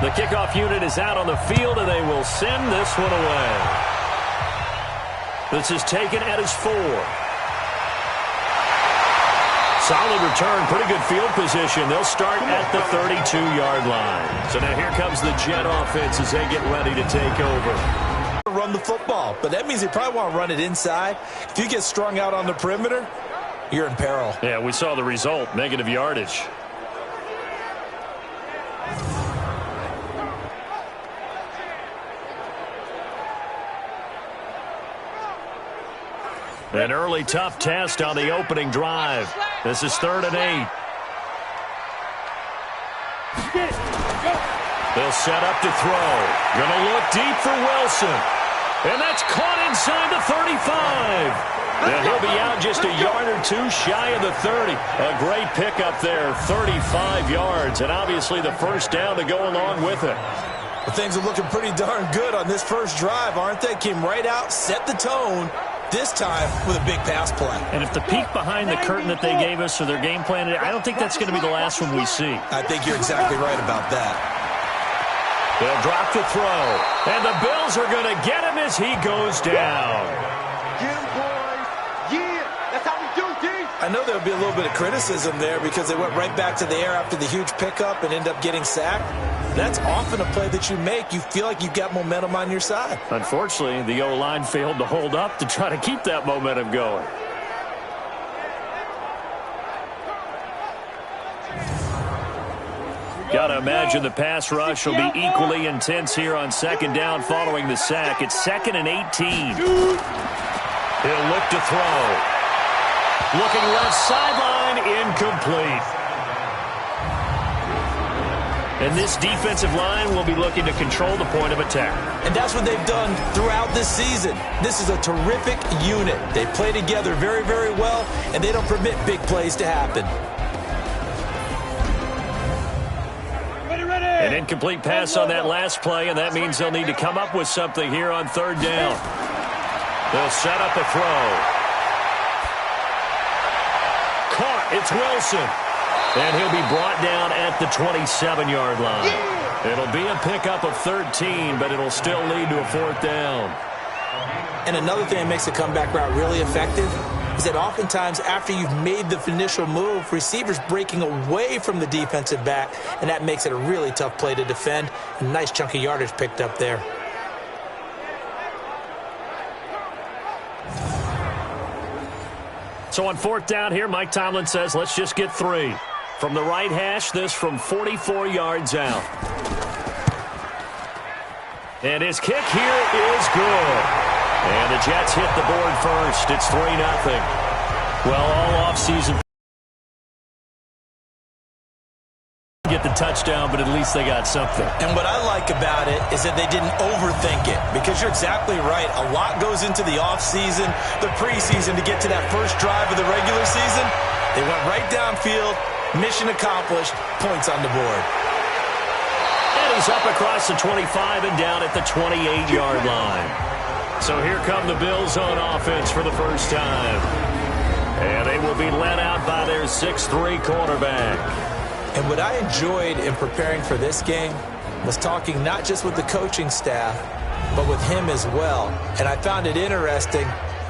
The kickoff unit is out on the field, and they will send this one away. This is taken at his 4. Solid return, pretty good field position. They'll start at the 32-yard line. So now here comes the Jet offense as they get ready to take over. Run the football, but that means they probably want to run it inside. If you get strung out on the perimeter, you're in peril. Yeah, we saw the result, negative yardage. An early tough test on the opening drive. This is 3rd and 8. They'll set up to throw. Gonna look deep for Wilson. And that's caught inside the 35. And he'll be out just a yard or two shy of the 30. A great pickup there, 35 yards. And obviously the first down to go along with it. Well, things are looking pretty darn good on this first drive, aren't they? Came right out, set the tone. This time with a big pass play. And if the peek behind the curtain that they gave us or their game plan, I don't think that's going to be the last one we see. I think you're exactly right about that. They'll drop the throw. And the Bills are going to get him as he goes down. I know there'll be a little bit of criticism there because they went right back to the air after the huge pickup and end up getting sacked. That's often a play that you make. You feel like you've got momentum on your side. Unfortunately, the O-line failed to hold up to try to keep that momentum going. Got to imagine the pass rush will be equally intense here on 2nd down following the sack. It's 2nd and 18. He'll look to throw. Looking left sideline, incomplete. And this defensive line will be looking to control the point of attack. And that's what they've done throughout this season. This is a terrific unit. They play together very, very well, and they don't permit big plays to happen. An incomplete pass on that last play, and that means they'll need to come up with something here on 3rd down. They'll set up a throw. Caught. It's Wilson. And he'll be brought down at the 27-yard line. Yeah. It'll be a pickup of 13, but it'll still lead to a 4th down. And another thing that makes the comeback route really effective is that oftentimes after you've made the initial move, receivers breaking away from the defensive back, and that makes it a really tough play to defend. A nice chunk of yardage picked up there. So on 4th down here, Mike Tomlin says, let's just get 3. From the right hash, this from 44 yards out. And his kick here is good. And the Jets hit the board first. It's 3-0. Well, all offseason, get the touchdown, but at least they got something. And what I like about it is that they didn't overthink it, because you're exactly right. A lot goes into the offseason, the preseason to get to that first drive of the regular season. They went right downfield. Mission accomplished. Points on the board. And he's up across the 25 and down at the 28-yard line. So here come the Bills on offense for the first time. And they will be led out by their 6'3" quarterback. And what I enjoyed in preparing for this game was talking not just with the coaching staff, but with him as well. And I found it interesting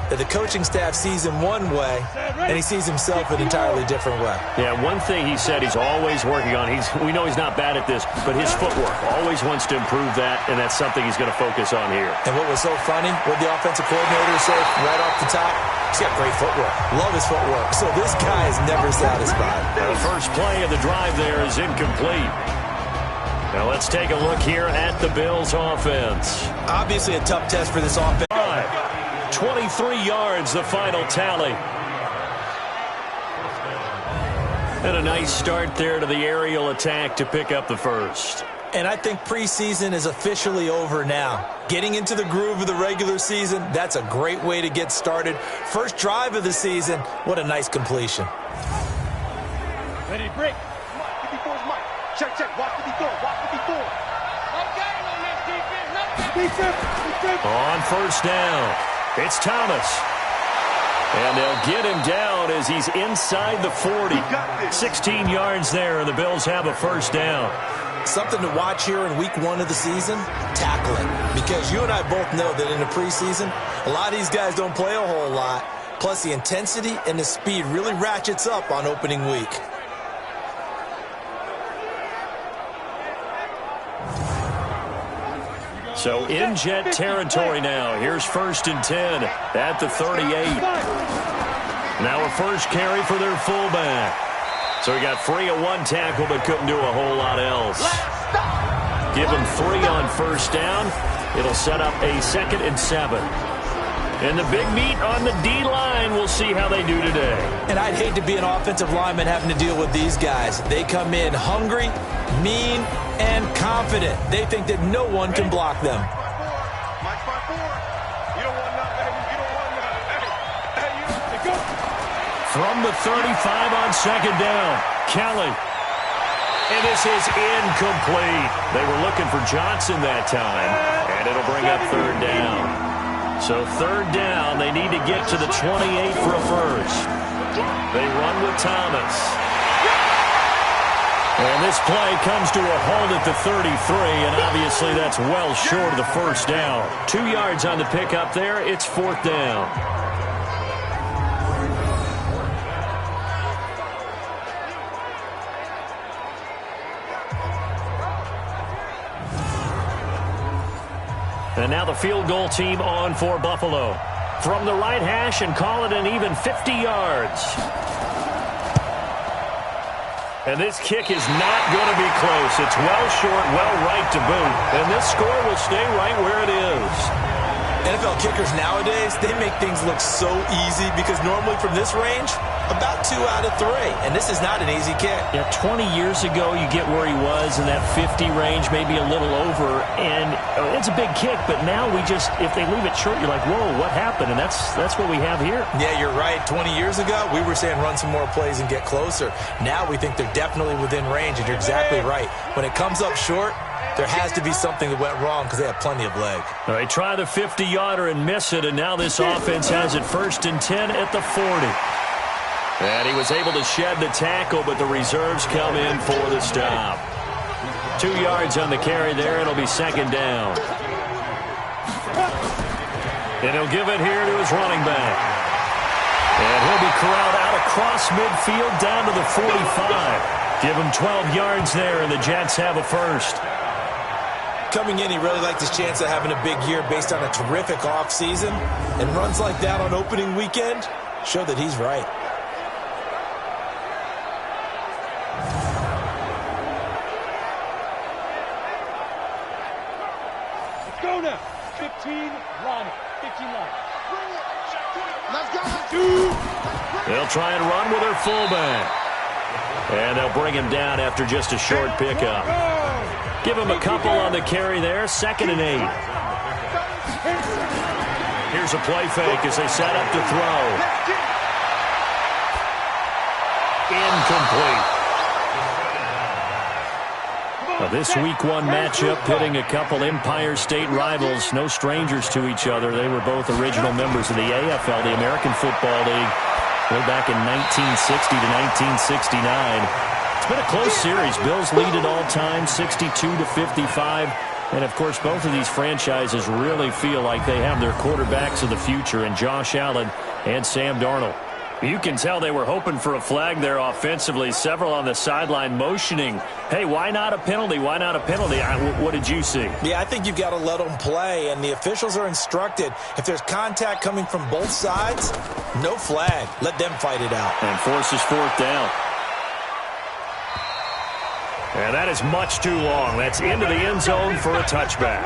that the coaching staff sees him one way, and he sees himself an entirely different way. Yeah, one thing he said he's always working on, we know he's not bad at this, but his footwork, always wants to improve that, and that's something he's going to focus on here. And what was so funny, what the offensive coordinator said right off the top, he's got great footwork. Love his footwork. So this guy is never satisfied. The first play of the drive there is incomplete. Now let's take a look here at the Bills offense. Obviously a tough test for this offense. 23 yards, the final tally. And a nice start there to the aerial attack to pick up the first. And I think preseason is officially over now. Getting into the groove of the regular season, that's a great way to get started. First drive of the season, what a nice completion. Ready to break. Mike, 54 is Mike. Check, check. Watch 54. Watch 54. Okay, on that defense. On first down, it's Thomas. And they'll get him down as he's inside the 40. 16 yards there, and the Bills have a first down. Something to watch here in week 1 of the season, tackling. Because you and I both know that in the preseason, a lot of these guys don't play a whole lot. Plus, the intensity and the speed really ratchets up on opening week. So in Jet territory now. Here's 1st and 10 at the 38. Now a first carry for their fullback. So he got free of 1 tackle but couldn't do a whole lot else. Give him 3 on 1st down. It'll set up a 2nd and 7. And the big meat on the D-line. We'll see how they do today. And I'd hate to be an offensive lineman having to deal with these guys. They come in hungry, mean, and confident. They think that no one can block them. From the 35 on 2nd down, Kelly. And this is incomplete. They were looking for Johnson that time, and it'll bring up 3rd down. So 3rd down, they need to get to the 28 for a first. They run with Thomas. And this play comes to a halt at the 33, and obviously that's well short of the 1st down. 2 yards on the pickup there. It's 4th down. And now the field goal team on for Buffalo. From the right hash and call it an even 50 yards. And this kick is not going to be close. It's well short, well right to boot. And this score will stay right where it is. NFL kickers nowadays, they make things look so easy because normally from this range, about 2 out of 3. And this is not an easy kick. Yeah, 20 years ago, you get where he was in that 50 range, maybe a little over. And it's a big kick, but now we just, if they leave it short, you're like, whoa, what happened? And that's what we have here. Yeah, you're right. 20 years ago, we were saying run some more plays and get closer. Now we think they're definitely within range, and you're exactly right. When it comes up short, there has to be something that went wrong because they have plenty of leg. All right, try the 50-yarder and miss it, and now this offense has it 1st and 10 at the 40. And he was able to shed the tackle, but the reserves come in for the stop. 2 yards on the carry there. It'll be 2nd down. And he'll give it here to his running back. And he'll be corralled out across midfield down to the 45. Give him 12 yards there, and the Jets have a first. Coming in, he really liked his chance of having a big year based on a terrific offseason. And runs like that on opening weekend show that he's right. Let's go now. 15 line. 15 line. Let's go. They'll try and run with their fullback. And they'll bring him down after just a short pickup. Give him a couple on the carry there. 2nd and 8. Here's a play fake as they set up to throw. Incomplete. Now this week 1 matchup pitting a couple Empire State rivals, no strangers to each other. They were both original members of the AFL, the American Football League, way back in 1960 to 1969. It's been a close series. Bills lead it all time, 62-55. And, of course, both of these franchises really feel like they have their quarterbacks of the future in Josh Allen and Sam Darnold. You can tell they were hoping for a flag there offensively. Several on the sideline motioning, hey, why not a penalty? Why not a penalty? What did you see? Yeah, I think you've got to let them play, and the officials are instructed. If there's contact coming from both sides, no flag. Let them fight it out. And forces 4th down. And that is much too long. That's into the end zone for a touchback.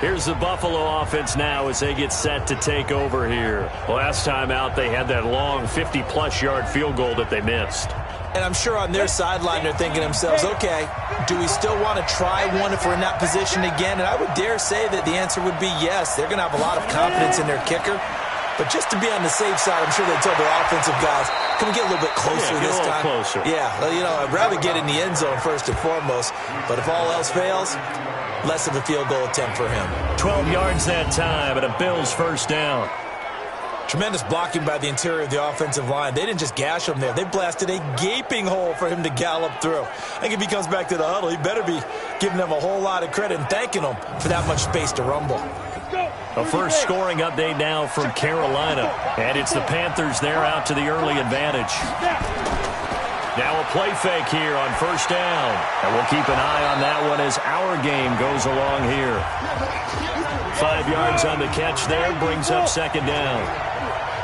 Here's the Buffalo offense now as they get set to take over here. Last time out, they had that long 50-plus yard field goal that they missed. And I'm sure on their sideline they're thinking to themselves, okay, do we still want to try one if we're in that position again? And I would dare say that the answer would be yes. They're going to have a lot of confidence in their kicker. But just to be on the safe side, I'm sure they told their offensive guys, can we get a little bit closer this time? Closer. Yeah, you know, I'd rather get in the end zone first and foremost. But if all else fails, less of a field goal attempt for him. 12 yards that time, and a Bills 1st down. Tremendous blocking by the interior of the offensive line. They didn't just gash him there. They blasted a gaping hole for him to gallop through. I think if he comes back to the huddle, he better be giving them a whole lot of credit and thanking them for that much space to rumble. A first scoring update now from Carolina. And it's the Panthers there out to the early advantage. Now a play fake here on first down. And we'll keep an eye on that one as our game goes along here. 5 yards on the catch there brings up second down.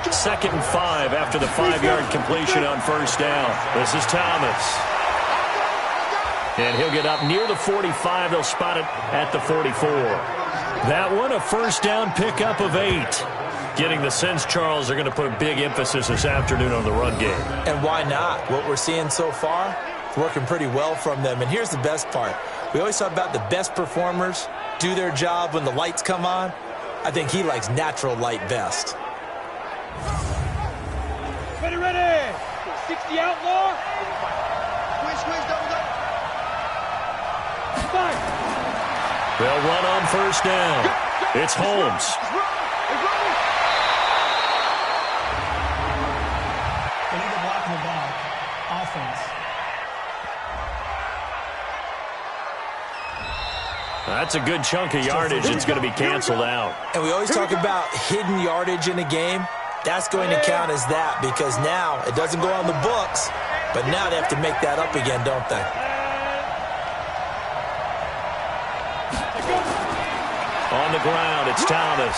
2nd and 5 after the 5-yard completion on first down. This is Thomas. And he'll get up near the 45. They'll spot it at the 44. That one, a first down pickup of 8. Getting the sense, Charles, they're going to put a big emphasis this afternoon on the run game. And why not? What we're seeing so far is working pretty well from them. And here's the best part. We always talk about the best performers do their job when the lights come on. I think he likes natural light best. Ready. 60 outlaw. Squeeze, double. They'll run on first down. It's Holmes. They need to block the back. Offense. That's a good chunk of yardage. It's going to be canceled out. And we always talk about hidden yardage in a game. That's going to count as that because now it doesn't go on the books, but now they have to make that up again, don't they? On the ground, it's Thomas.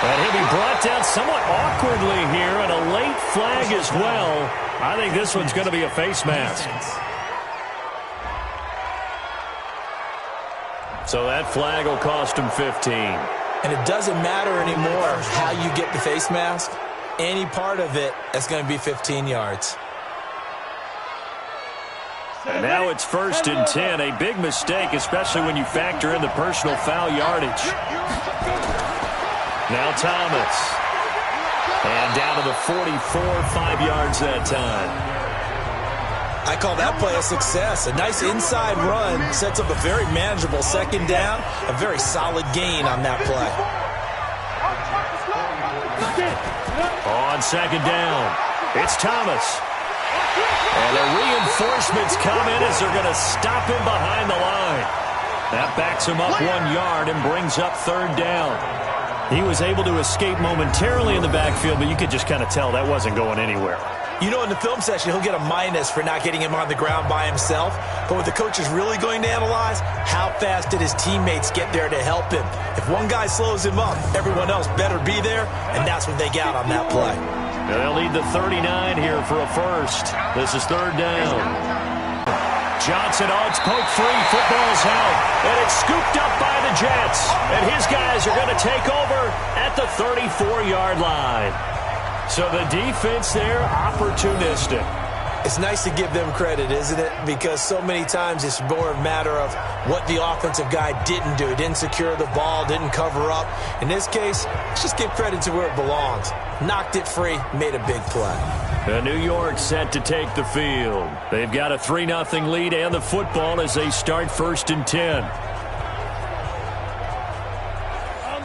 And he'll be brought down somewhat awkwardly here, and a late flag as well. I think this one's going to be a face mask. So that flag will cost him 15. And it doesn't matter anymore how you get the face mask. Any part of it, that's going to be 15 yards. And now it's 1st and 10. A big mistake, especially when you factor in the personal foul yardage. Now Thomas. And down to the 44, 5 yards that time. I call that play a success. A nice inside run sets up a very manageable second down. A very solid gain on that play. On second down, it's Thomas. And the reinforcements come in as they're going to stop him behind the line. That backs him up 1 yard and brings up 3rd down. He was able to escape momentarily in the backfield, but you could just kind of tell that wasn't going anywhere. You know, in the film session, he'll get a minus for not getting him on the ground by himself. But what the coach is really going to analyze, how fast did his teammates get there to help him? If one guy slows him up, everyone else better be there, and that's what they got on that play. They'll need the 39 here for a first. This is 3rd down. Johnson, it's poke free, football's out, and it's scooped up by the Jets. And his guys are going to take over at the 34-yard line. So the defense there, opportunistic. It's nice to give them credit, isn't it? Because so many times it's more a matter of what the offensive guy didn't do. Didn't secure the ball, didn't cover up. In this case, let's just give credit to where it belongs. Knocked it free, made a big play. And New York set to take the field. They've got a 3-0 lead and the football as they start 1st and 10.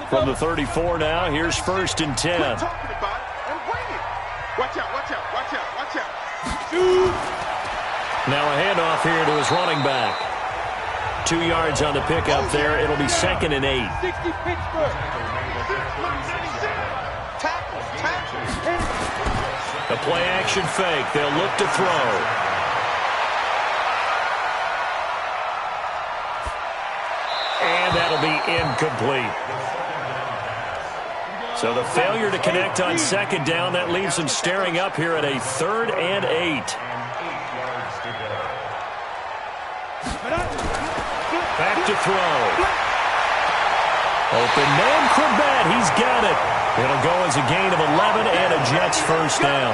From the 34 now, here's 1st and 10. Watch out. Now a handoff here to his running back. 2 yards on the pickup there. It'll be 2nd and 8. 60 Pittsburgh. The play action fake. They'll look to throw. And that'll be incomplete. So the failure to connect on 2nd down, that leaves them staring up here at a 3rd and 8. Back to throw. Open man, Corbett. He's got it. It'll go as a gain of 11 and a Jets first down.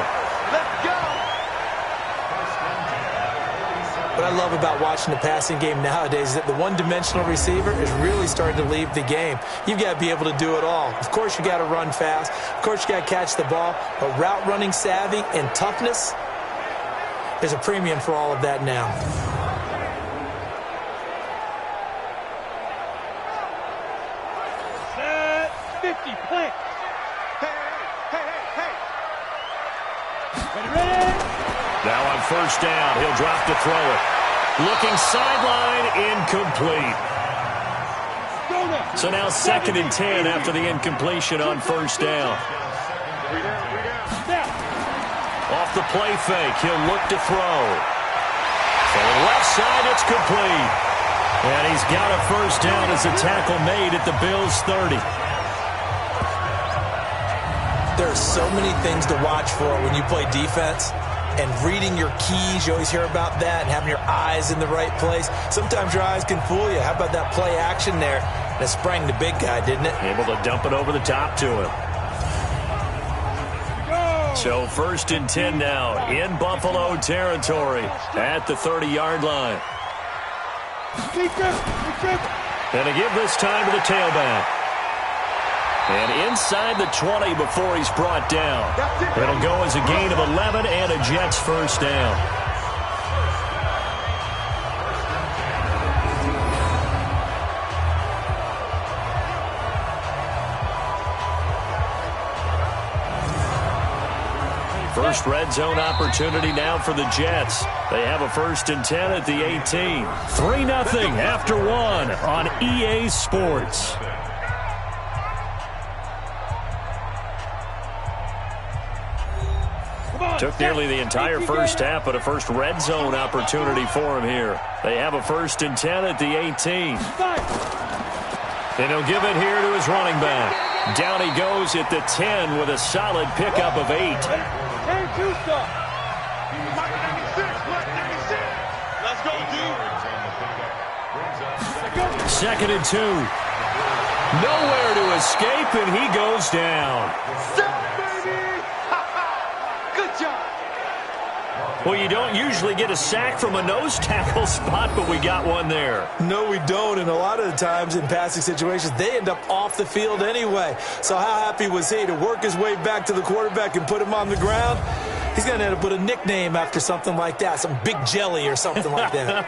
What I love about watching the passing game nowadays is that the one-dimensional receiver is really starting to leave the game. You've got to be able to do it all. Of course, you got to run fast. Of course, you got to catch the ball. But route running savvy and toughness, there's a premium for all of that now. Set 50, plant. Hey. first down. He'll drop to throw it. Looking sideline, incomplete. So now 2nd and 10 after the incompletion on first down. Off the play fake, he'll look to throw. For the left side, it's complete. And he's got a first down as a tackle made at the Bills' 30. There are so many things to watch for when you play defense. And reading your keys, you always hear about that, and having your eyes in the right place. Sometimes your eyes can fool you. How about that play action there? And it sprang the big guy, didn't it? Able to dump it over the top to him. So 1st and 10 now in Buffalo territory at the 30-yard line. And to give this time to the tailback. And inside the 20 before he's brought down. It'll go as a gain of 11 and a Jets first down. First red zone opportunity now for the Jets. They have a 1st and 10 at the 18. 3-0 after 1 on EA Sports. Took nearly the entire first half, but a first red zone opportunity for him here. They have a 1st and 10 at the 18. And he'll give it here to his running back. Down he goes at the 10 with a solid pickup of 8. Second and 2. Nowhere to escape, and he goes down. Well, you don't usually get a sack from a nose tackle spot, but we got one there. No, we don't, and a lot of the times in passing situations, they end up off the field anyway. So how happy was he to work his way back to the quarterback and put him on the ground? He's going to end up with a nickname after something like that, some Big Jelly or something like that.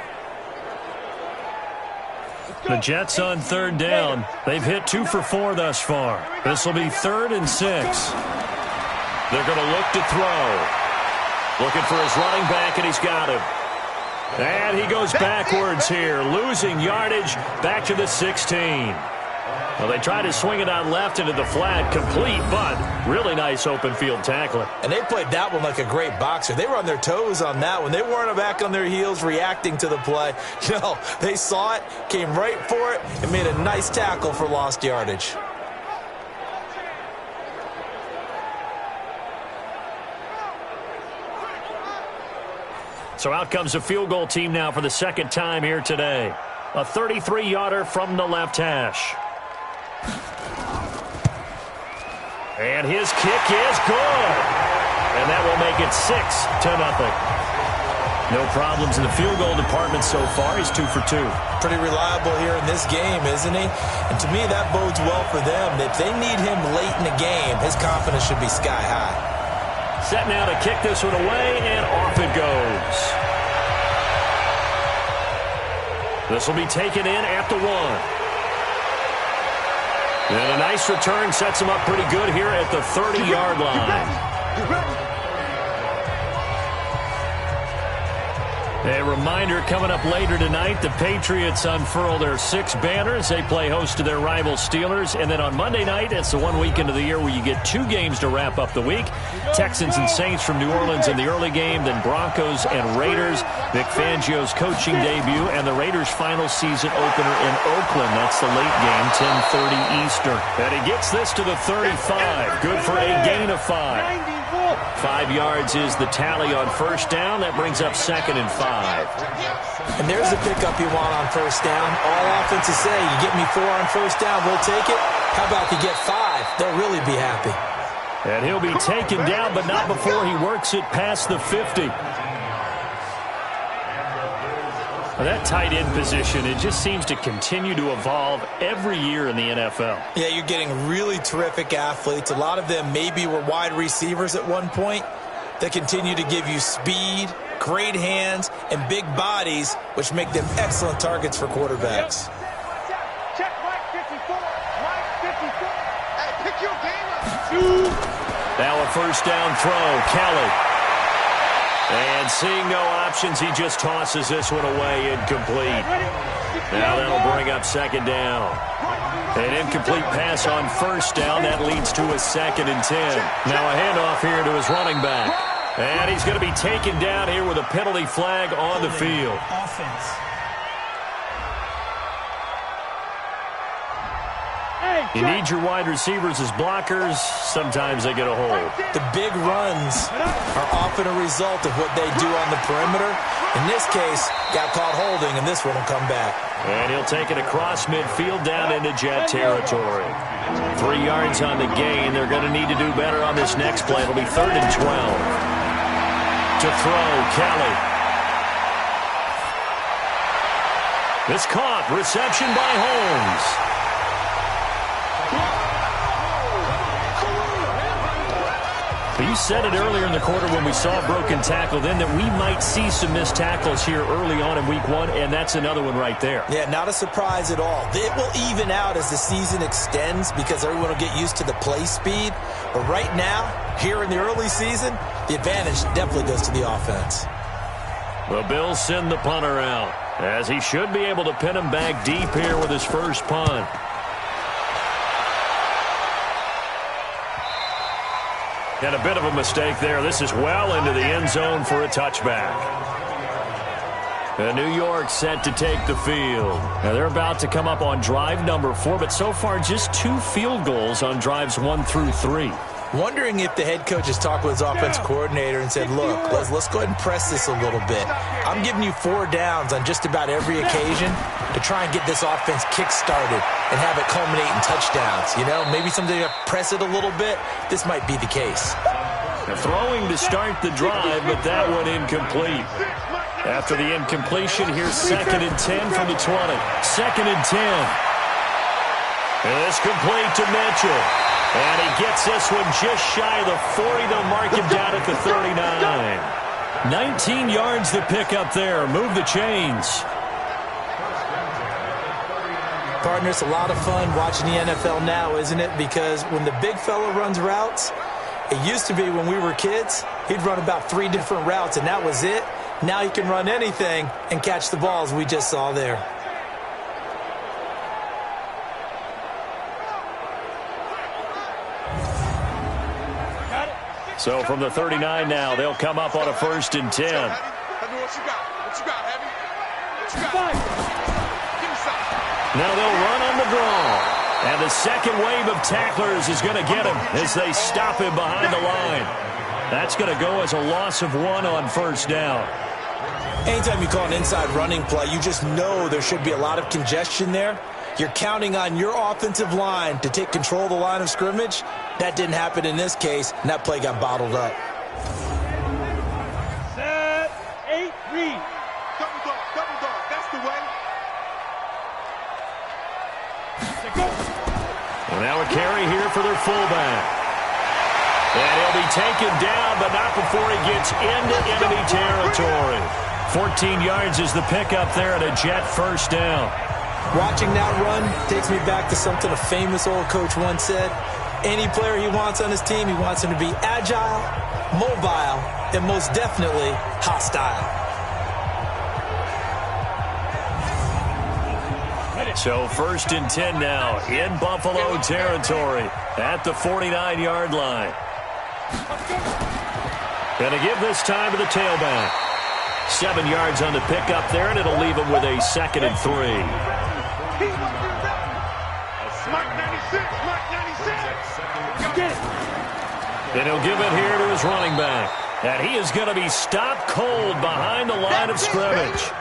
The Jets on 3rd down. They've hit 2 for 4 thus far. This will be 3rd and 6. They're going to look to throw. Looking for his running back, and he's got him. And he goes backwards here, losing yardage back to the 16. Well, they tried to swing it on left into the flat, complete, but really nice open field tackling. And they played that one like a great boxer. They were on their toes on that one. They weren't back on their heels reacting to the play. No, they saw it, came right for it, and made a nice tackle for lost yardage. So out comes a field goal team now for the 2nd time here today. A 33-yarder from the left hash. And his kick is good. And that will make it 6-0. No problems in the field goal department so far. He's 2 for 2. Pretty reliable here in this game, isn't he? And to me, that bodes well for them. If they need him late in the game, his confidence should be sky high. Set now to kick this one away, and off it goes. This will be taken in at the 1. And a nice return sets him up pretty good here at the 30-yard line. A reminder coming up later tonight, the Patriots unfurl their 6 banners. They play host to their rival Steelers. And then on Monday night, it's the one weekend of the year where you get 2 games to wrap up the week. Texans and Saints from New Orleans in the early game, then Broncos and Raiders. Vic Fangio's coaching debut, and the Raiders' final season opener in Oakland. That's the late game, 10:30 Eastern. And he gets this to the 35. Good for a gain of 5. 5 yards is the tally on first down. That brings up 2nd and 5. And there's the pickup you want on first down. All offenses say, you get me 4 on first down, we'll take it. How about you get 5? They'll really be happy. And he'll be taken down, but not before he works it past the 50. That tight end position, it just seems to continue to evolve every year in the NFL. Yeah, you're getting really terrific athletes. A lot of them maybe were wide receivers at one point that continue to give you speed, great hands, and big bodies, which make them excellent targets for quarterbacks. Check right 54. Right 54. Hey, pick your game up. Now a first down throw. Kelly. And seeing no options, he just tosses this one away, incomplete. Now that'll bring up second down. An incomplete pass on first down. That leads to a 2nd and 10. Now a handoff here to his running back. And he's going to be taken down here with a penalty flag on the field. Offense. You need your wide receivers as blockers. Sometimes they get a hold. The big runs are often a result of what they do on the perimeter. In this case, got caught holding, and this one will come back. And he'll take it across midfield down into Jet territory. 3 yards on the gain. They're going to need to do better on this next play. It'll be 3rd and 12. To throw, Kelly. This caught. Reception by Holmes. You said it earlier in the quarter when we saw a broken tackle then that we might see some missed tackles here early on in week 1, and that's another one right there. Yeah, not a surprise at all. It will even out as the season extends because everyone will get used to the play speed. But right now, here in the early season, the advantage definitely goes to the offense. The Bills send the punter out as he should be able to pin him back deep here with his first punt. And a bit of a mistake there. This is well into the end zone for a touchback. And New York set to take the field. Now they're about to come up on drive number 4, but so far just 2 field goals on drives 1 through 3. Wondering if the head coach has talked with his offense coordinator and said, look, let's go ahead and press this a little bit. I'm giving you 4 downs on just about every occasion to try and get this offense kick-started and have it culminate in touchdowns. You know, maybe something to press it a little bit. This might be the case. They're throwing to start the drive, but that one incomplete. After the incompletion, here's 2nd and 10 from the 20. 2nd and 10. And it's complete to Mitchell. And he gets this one just shy of the 40. They'll mark him down at the 39. 19 yards to pick up there. Move the chains. Partner, it's a lot of fun watching the NFL now, isn't it? Because when the big fella runs routes, it used to be when we were kids, he'd run about 3 different routes, and that was it. Now he can run anything and catch the balls we just saw there. So from the 39 now, they'll come up on a 1st and 10. Now they'll run on the draw. And the second wave of tacklers is going to get him as they stop him behind the line. That's going to go as a loss of 1 on 1st down. Anytime you call an inside running play, you just know there should be a lot of congestion there. You're counting on your offensive line to take control of the line of scrimmage. That didn't happen in this case, and that play got bottled up. Set, 8, read. Double dog, that's the way. Well, now a carry here for their fullback. And he'll be taken down, but not before he gets into enemy territory. 14 yards is the pickup there at a Jet 1st down. Watching that run takes me back to something a famous old coach once said. Any player he wants on his team, he wants him to be agile, mobile, and most definitely hostile. So 1st and 10 now in Buffalo territory at the 49-yard line. Going to give this time to the tailback. 7 yards on the pickup there, and it'll leave him with a 2nd and 3. And he'll give it here to his running back. And he is going to be stopped cold behind the line of scrimmage.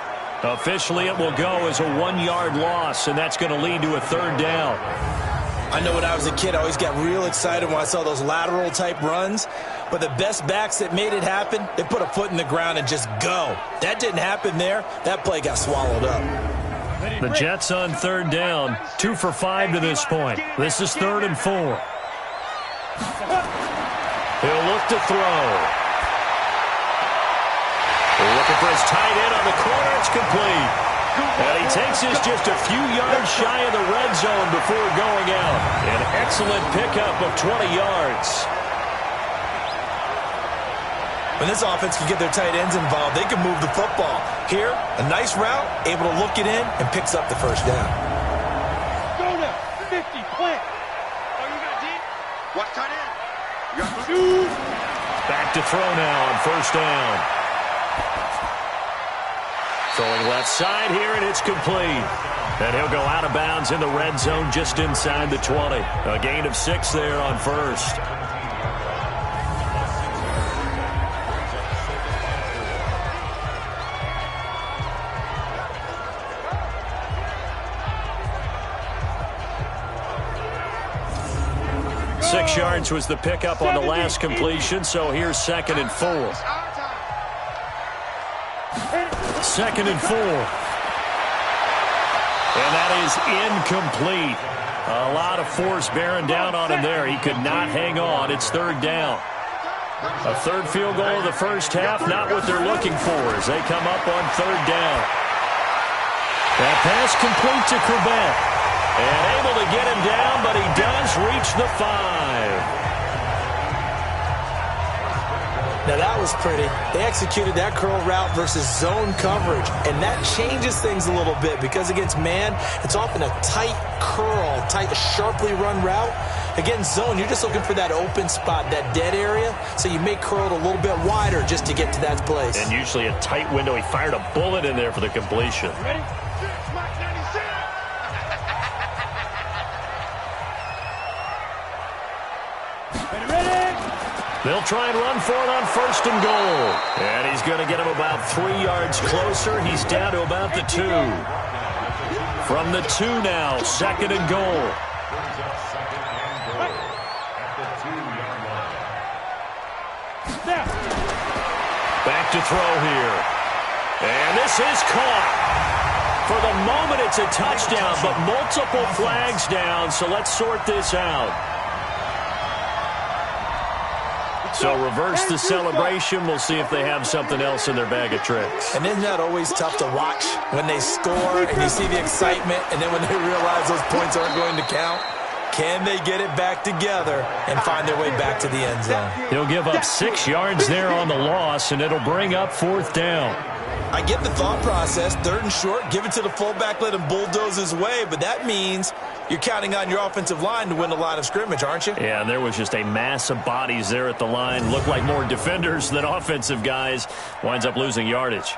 Officially, it will go as a 1-yard loss, and that's going to lead to a 3rd down. I know when I was a kid, I always got real excited when I saw those lateral-type runs. But the best backs that made it happen, they put a foot in the ground and just go. That didn't happen there. That play got swallowed up. The Jets on 3rd down, 2 for 5 to this point. This is 3rd and 4. He'll look to throw. Looking for his tight end on the corner. It's complete. And he takes this just a few yards shy of the red zone before going out. An excellent pickup of 20 yards. When this offense can get their tight ends involved, they can move the football. Here, a nice route, able to look it in, and picks up the first down. Go now. 50, plant. Oh, you got deep? Watch tight end. You got shoot. Back to throw now on first down. Throwing left side here, and it's complete. And he'll go out of bounds in the red zone just inside the 20. A gain of 6 there on first. Six yards was the pickup on the last completion, so here's 2nd and 4. 2nd and 4. And that is incomplete. A lot of force bearing down on him there. He could not hang on. It's 3rd down. A 3rd field goal of the first half, not what they're looking for as they come up on 3rd down. That pass complete to Corbett. And able to get him down, but he does reach the 5. Now that was pretty. They executed that curl route versus zone coverage, and that changes things a little bit because against man, it's often a tight curl, tight, sharply run route. Against zone, you're just looking for that open spot, that dead area, so you may curl it a little bit wider just to get to that place. And usually a tight window. He fired a bullet in there for the completion. Ready? Mike 96. They'll try and run for it on 1st and goal. And he's going to get him about 3 yards closer. He's down to about the 2. From the 2 now, 2nd and goal. Back to throw here. And this is caught. For the moment, it's a touchdown, but multiple flags down, so let's sort this out. So reverse the celebration. We'll see if they have something else in their bag of tricks. And isn't that always tough to watch when they score and you see the excitement, and then when they realize those points aren't going to count? Can they get it back together and find their way back to the end zone? He'll give up 6 yards there on the loss, and it'll bring up 4th down. I get the thought process. 3rd and short, give it to the fullback, let him bulldoze his way, but that means you're counting on your offensive line to win the line of scrimmage, aren't you? Yeah, and there was just a mass of bodies there at the line. Looked like more defenders than offensive guys. Winds up losing yardage.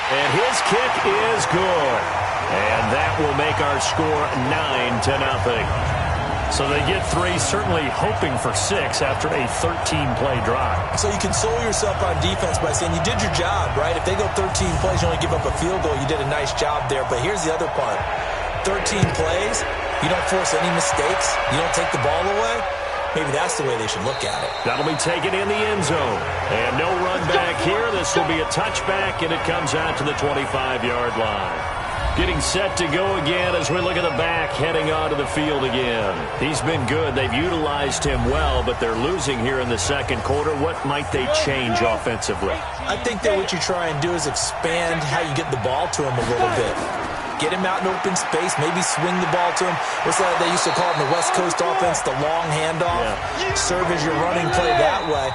And his kick is good. And that will make our score 9-0. So they get 3, certainly hoping for 6 after a 13-play drive. So you console yourself on defense by saying you did your job, right? If they go 13 plays, you only give up a field goal, you did a nice job there. But here's the other part. 13 plays, you don't force any mistakes, you don't take the ball away. Maybe that's the way they should look at it. That'll be taken in the end zone. And no run back here. This will be a touchback, and it comes out to the 25-yard line. Getting set to go again as we look at the back heading onto the field again. He's been good. They've utilized him well, but they're losing here in the 2nd quarter. What might they change offensively? I think that what you try and do is expand how you get the ball to him a little bit. Get him out in open space, maybe swing the ball to him. What's that they used to call it in the West Coast offense, the long handoff? Yeah. Serve as your running play that way,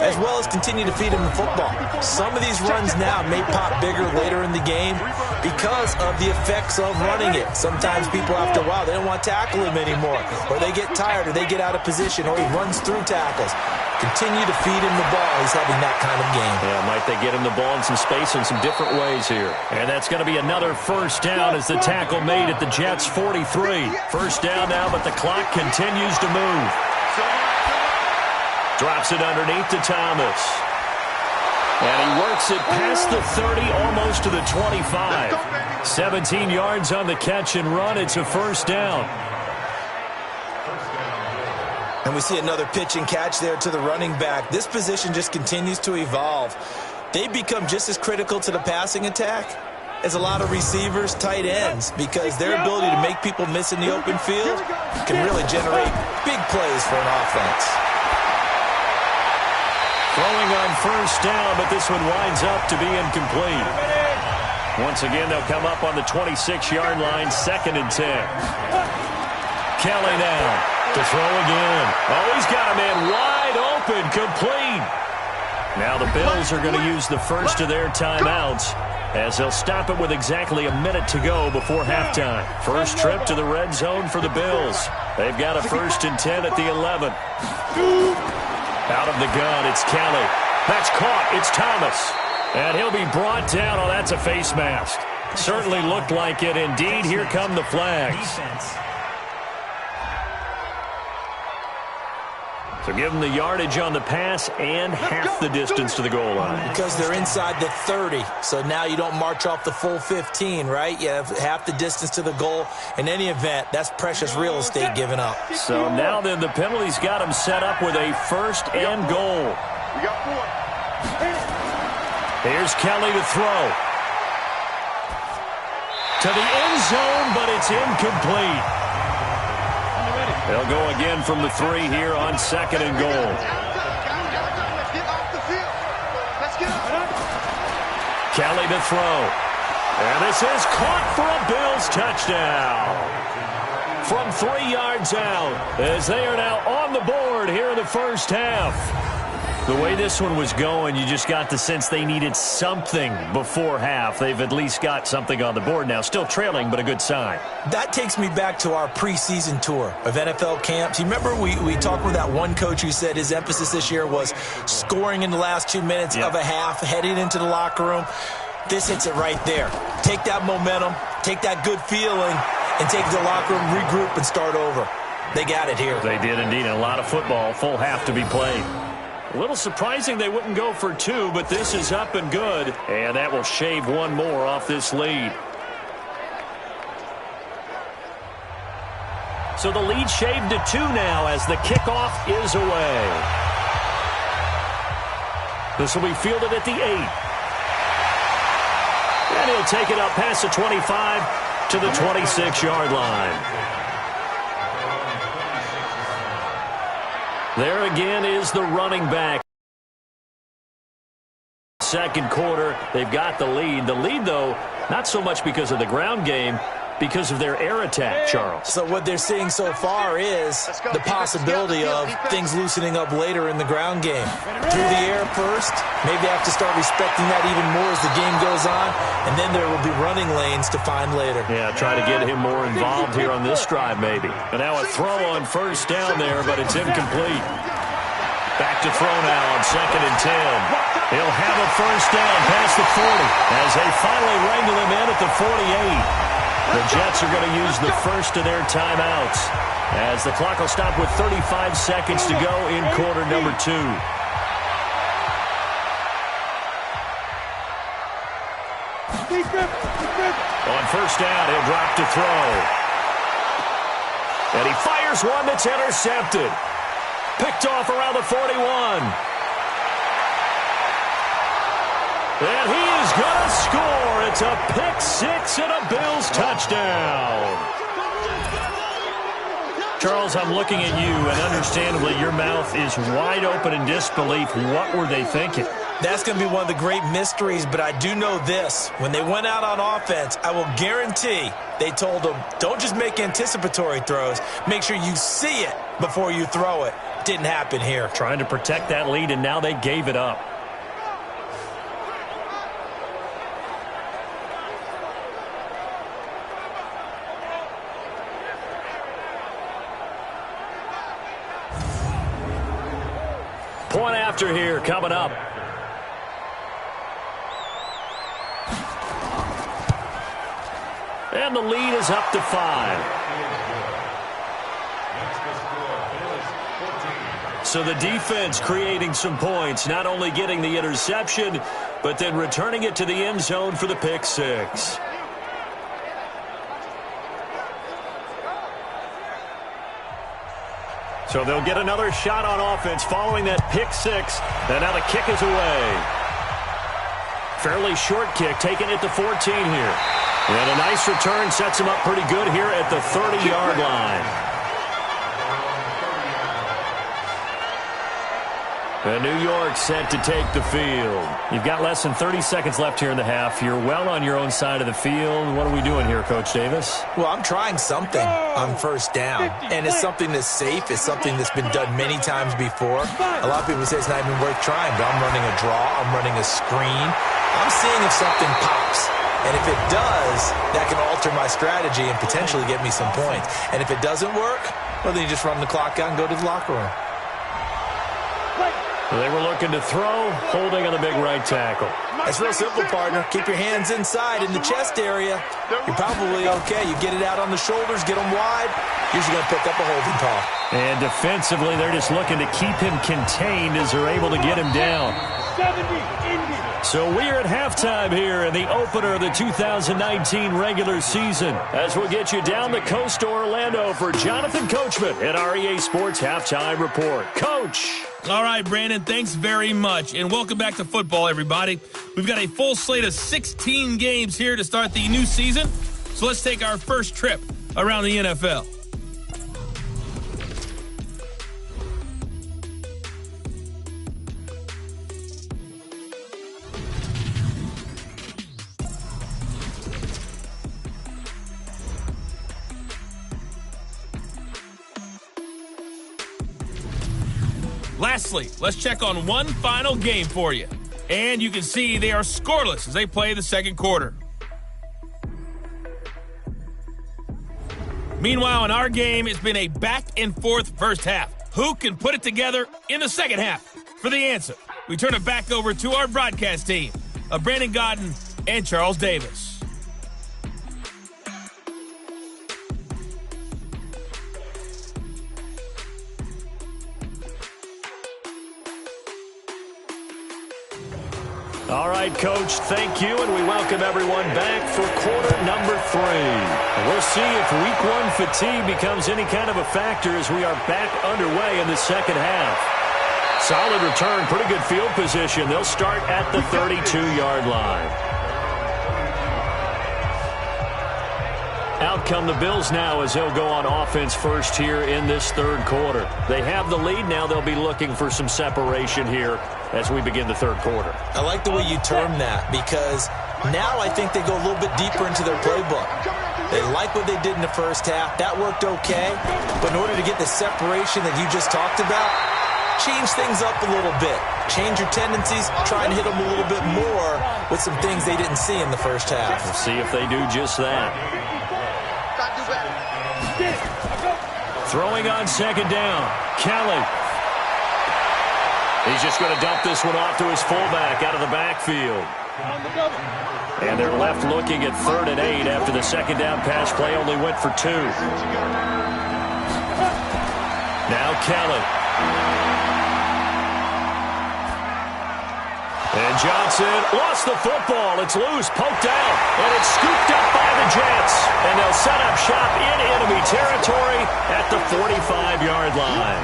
as well as continue to feed him the football. Some of these runs now may pop bigger later in the game because of the effects of running it. Sometimes people, after a while, they don't want to tackle him anymore, or they get tired, or they get out of position, or he runs through tackles. Continue to feed him the ball. He's having that kind of game. Yeah, might they get him the ball in some space in some different ways here. And that's going to be another 1st down as the tackle made at the Jets' 43. 1st down now, but the clock continues to move. Drops it underneath to Thomas. And he works it past the 30, almost to the 25. 17 yards on the catch and run. It's a 1st down. And we see another pitch and catch there to the running back. This position just continues to evolve. They become just as critical to the passing attack as a lot of receivers, tight ends, because their ability to make people miss in the open field can really generate big plays for an offense. Throwing on 1st down, but this one winds up to be incomplete. Once again, they'll come up on the 26-yard line, 2nd and 10. Kelly now to throw again. Oh, he's got a man wide open, complete. Now the Bills are going to use the first of their timeouts as they'll stop it with exactly a minute to go before halftime. First trip to the red zone for the Bills. They've got a 1st and 10 at the 11. Out of the gun, it's Kelly. That's caught. It's Thomas. And he'll be brought down. Oh, that's a face mask. Certainly looked like it. Indeed, here come the flags. So give them the yardage on the pass and half the distance to the goal line. Because they're inside the 30, so now you don't march off the full 15, right? You have half the distance to the goal. In any event, that's precious real estate given up. So now then the penalty's got him set up with a 1st and goal. We got 4. Here's Kelly to throw. To the end zone, but it's incomplete. They'll go again from the 3 here on 2nd and goal. Kelly to throw. And this is caught for a Bills touchdown. From 3 yards out, as they are now on the board here in the first half. The way this one was going, you just got the sense they needed something before half. They've at least got something on the board now. Still trailing, but a good sign. That takes me back to our preseason tour of NFL camps. You remember we talked with that one coach who said his emphasis this year was scoring in the last 2 minutes of a half, heading into the locker room. This hits it right there. Take that momentum, take that good feeling, and take it to the locker room, regroup, and start over. They got it here. They did indeed. A lot of football, full half to be played. A little surprising they wouldn't go for 2, but this is up and good. And that will shave 1 more off this lead. So the lead shaved to 2 now as the kickoff is away. This will be fielded at the 8. And he'll take it up past the 25 to the 26-yard line. There again is the running back. Second quarter, they've got the lead. The lead, though, not so much because of the ground game, because of their air attack, Charles. So what they're seeing so far is the possibility of things loosening up later in the ground game. Through the air first, maybe they have to start respecting that even more as the game goes on, and then there will be running lanes to find later. Yeah, try to get him more involved here on this drive maybe. And now a throw on 1st down there, but it's incomplete. Back to throw now on 2nd and 10. He'll have a 1st down past the 40 as they finally wrangle him in at the 48. The Jets are going to use the first of their timeouts as the clock will stop with 35 seconds to go in quarter number 2. On 1st down, he'll drop to throw. And he fires one that's intercepted. Picked off around the 41. And he is going to score. It's a pick 6 and a Bills touchdown. Charles, I'm looking at you, and understandably your mouth is wide open in disbelief. What were they thinking? That's going to be one of the great mysteries, but I do know this. When they went out on offense, I will guarantee they told them, don't just make anticipatory throws. Make sure you see it before you throw it. Didn't happen here. Trying to protect that lead, and now they gave it up. Point after here coming up. And the lead is up to 5. So the defense creating some points, not only getting the interception, but then returning it to the end zone for the pick 6. So they'll get another shot on offense following that pick 6. And now the kick is away. Fairly short kick, taken at the 14 here. And a nice return sets him up pretty good here at the 30-yard line. And New York set to take the field. You've got less than 30 seconds left here in the half. You're well on your own side of the field. What are we doing here, Coach Davis? Well, I'm trying something on first down, and it's something that's safe. It's something that's been done many times before. A lot of people say it's not even worth trying, but I'm running a draw. I'm running a screen. I'm seeing if something pops. And if it does, that can alter my strategy and potentially get me some points. And if it doesn't work, well, then you just run the clock out and go to the locker room. They were looking to throw, holding on the big right tackle. It's real simple, partner. Keep your hands inside in the chest area. You're probably okay. You get it out on the shoulders, get them wide. Usually going to pick up a holding call. And defensively, they're just looking to keep him contained as they're able to get him down. So we're at halftime here in the opener of the 2019 regular season, as we'll get you down the coast to Orlando for Jonathan Coachman at our EA Sports Halftime Report. Coach! All right, Brandon, thanks very much. And welcome back to football, everybody. We've got a full slate of 16 games here to start the new season. So let's take our first trip around the NFL. Lastly, let's check on one final game for you. And you can see they are scoreless as they play the second quarter. Meanwhile, in our game, it's been a back-and-forth first half. Who can put it together in the second half? For the answer, we turn it back over to our broadcast team of Brandon Gaudin and Charles Davis. All right, Coach, thank you, and we welcome everyone back for quarter number 3. We'll see if week 1 fatigue becomes any kind of a factor as we are back underway in the second half. Solid return, pretty good field position. They'll start at the 32-yard line. Out come the Bills now as they'll go on offense first here in this third quarter. They have the lead now. They'll be looking for some separation here as we begin the third quarter. I like the way you term that because now I think they go a little bit deeper into their playbook. They like what they did in the first half. That worked okay. But in order to get the separation that you just talked about, change things up a little bit. Change your tendencies. Try and hit them a little bit more with some things they didn't see in the first half. We'll see if they do just that. Throwing on second down, Kelly. He's just going to dump this one off to his fullback out of the backfield. And they're left looking at 3rd and 8 after the second down pass play only went for 2. Now Kelly. And Johnson lost the football. It's loose, poked out, and it's scooped up by the Jets. And they'll set up shop in enemy territory at the 45-yard line.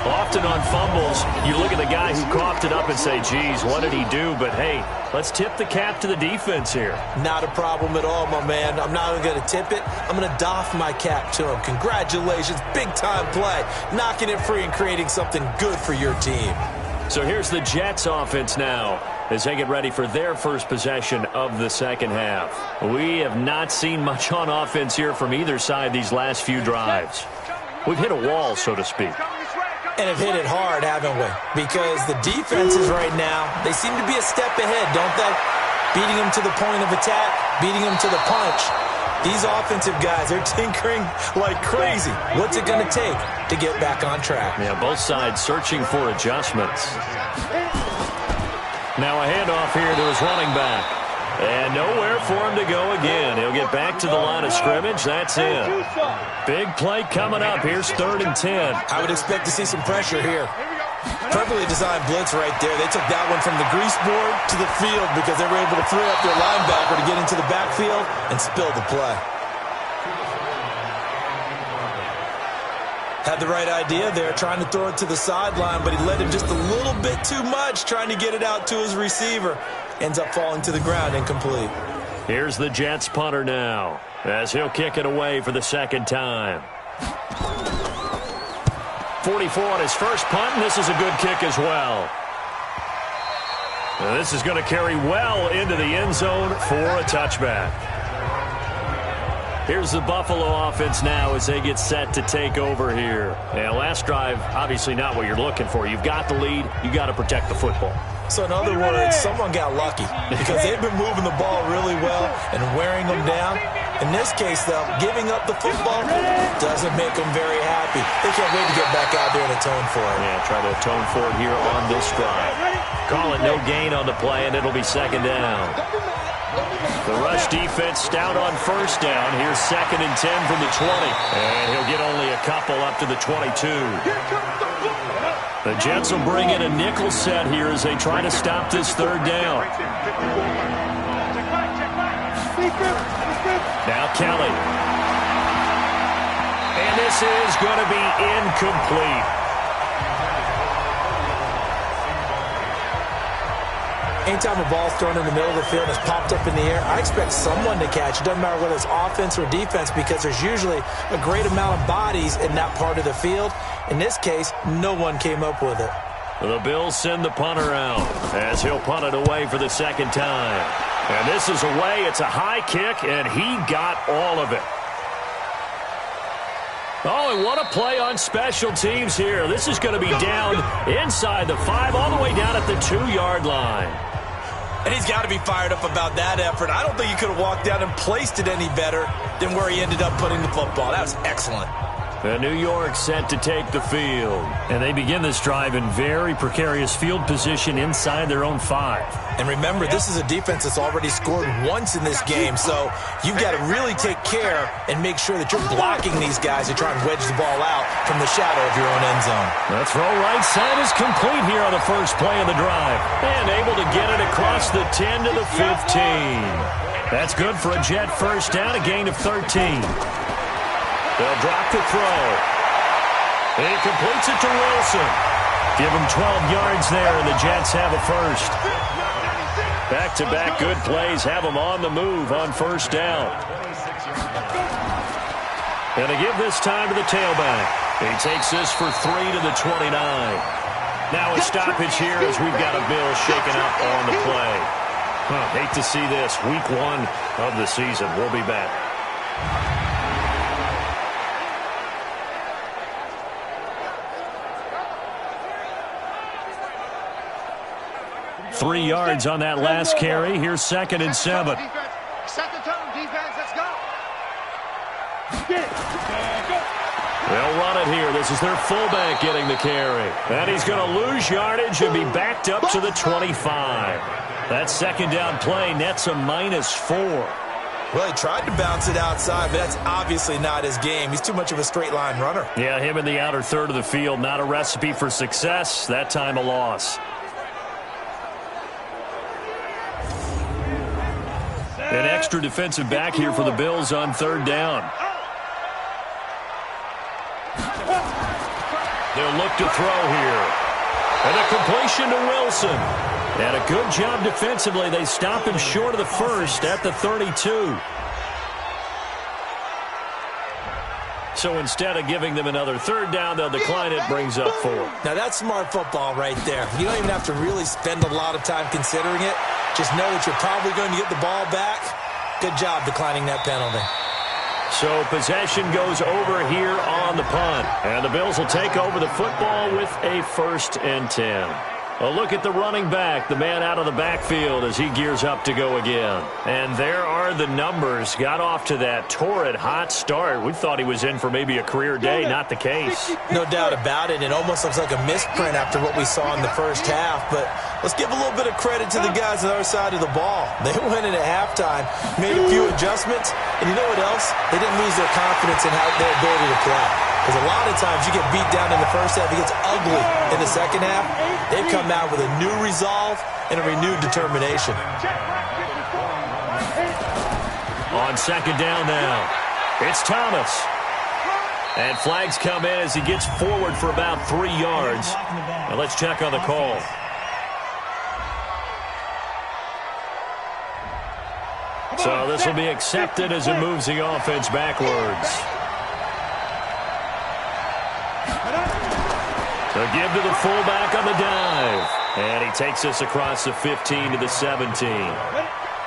Often on fumbles, you look at the guy who coughed it up and say, geez, what did he do? But, hey, let's tip the cap to the defense here. Not a problem at all, my man. I'm not even going to tip it. I'm going to doff my cap to him. Congratulations, big-time play. Knocking it free and creating something good for your team. So here's the Jets offense now as they get ready for their first possession of the second half. We have not seen much on offense here from either side these last few drives. We've hit a wall, so to speak. And have hit it hard, haven't we? Because the defenses right now, they seem to be a step ahead, don't they? Beating them to the point of attack, beating them to the punch. These offensive guys are tinkering like crazy. What's it going to take to get back on track? Yeah, both sides searching for adjustments. Now a handoff here to his running back. And nowhere for him to go again. He'll get back to the line of scrimmage. That's it. Big play coming up. Here's 3rd and 10. I would expect to see some pressure here. Perfectly designed blitz right there. They took that one from the grease board to the field because they were able to free up their linebacker to get into the backfield and spill the play. Had the right idea there, trying to throw it to the sideline, but he led him just a little bit too much, trying to get it out to his receiver. Ends up falling to the ground, incomplete. Here's the Jets punter now, as he'll kick it away for the second time. 44 on his first punt, and this is a good kick as well. And this is going to carry well into the end zone for a touchback. Here's the Buffalo offense now as they get set to take over here. And last drive, obviously not what you're looking for. You've got the lead. You got to protect the football. So in other words, someone got lucky because they've been moving the ball really well and wearing them down. In this case, though, giving up the football doesn't make them very happy. They can't wait to get back out there and atone for it. Yeah, try to atone for it here on this drive. Call it no gain on the play, and it'll be second down. The rush defense stout on first down. Here's 2nd and 10 from the 20. And he'll get only a couple up to the 22. The Jets will bring in a nickel set here as they try to stop this third down. Now Kelly. And this is going to be incomplete. Anytime a ball's thrown in the middle of the field and it's popped up in the air, I expect someone to catch. It doesn't matter whether it's offense or defense because there's usually a great amount of bodies in that part of the field. In this case, no one came up with it. The Bills send the punter out as he'll punt it away for the second time. And this is away. It's a high kick, and he got all of it. Oh, and what a play on special teams here. This is going to be down inside the 5, all the way down at the 2-yard line. And he's got to be fired up about that effort. I don't think he could have walked down and placed it any better than where he ended up putting the football. That was excellent. And New York set to take the field. And they begin this drive in very precarious field position inside their own 5. And remember, this is a defense that's already scored once in this game, so you've got to really take care and make sure that you're blocking these guys to try and wedge the ball out from the shadow of your own end zone. The throw right side is complete here on the first play of the drive. And able to get it across the 10 to the 15. That's good for a Jet first down, a gain of 13. They'll drop the throw. He completes it to Wilson. Give him 12 yards there, and the Jets have a first. Back-to-back good plays have them on the move on first down. And they give this time to the tailback. He takes this for 3 to the 29. Now a stoppage here as we've got a Bill shaken up on the play. Hate to see this. Week 1 of the season. We'll be back. Three yards on that last carry. Here's 2nd and 7. Set the tone, defense. Let's go. They'll run it here. This is their fullback getting the carry. And he's going to lose yardage and be backed up to the 25. That second down play nets a -4. Well, he tried to bounce it outside, but that's obviously not his game. He's too much of a straight line runner. Yeah, him in the outer third of the field. Not a recipe for success. That time a loss. An extra defensive back here for the Bills on third down. They'll look to throw here. And a completion to Wilson. And a good job defensively. They stop him short of the first at the 32. So instead of giving them another third down, they'll decline it, brings up 4. Now that's smart football right there. You don't even have to really spend a lot of time considering it. Just know that you're probably going to get the ball back. Good job declining that penalty. So possession goes over here on the punt. And the Bills will take over the football with a 1st and 10. A look at the running back, the man out of the backfield as he gears up to go again. And there are the numbers. Got off to that torrid hot start. We thought he was in for maybe a career day. Not the case. No doubt about it. It almost looks like a misprint after what we saw in the first half. But let's give a little bit of credit to the guys on the other side of the ball. They went in at halftime, made a few adjustments, and you know what else? They didn't lose their confidence in their ability to play. Because a lot of times you get beat down in the first half, it gets ugly in the second half. They've come out with a new resolve and a renewed determination. On second down now, it's Thomas. And flags come in as he gets forward for about 3 yards. Now let's check on the call. So this will be accepted as it moves the offense backwards. A give to the fullback on the dive. And he takes us across the 15 to the 17.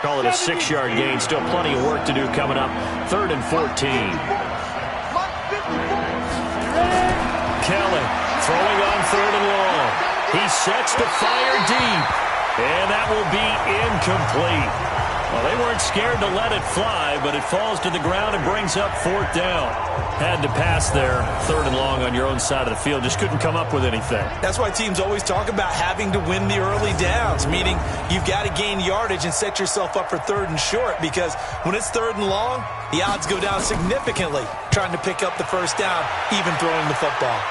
Call it a 6-yard gain. Still plenty of work to do coming up. 3rd and 14. Kelly throwing on 3rd and long. He sets to fire deep. And that will be incomplete. Well, they weren't scared to let it fly, but it falls to the ground and brings up 4th down. Had to pass there, 3rd and long on your own side of the field. Just couldn't come up with anything. That's why teams always talk about having to win the early downs, meaning you've got to gain yardage and set yourself up for 3rd and short, because when it's 3rd and long, the odds go down significantly trying to pick up the 1st down, even throwing the football.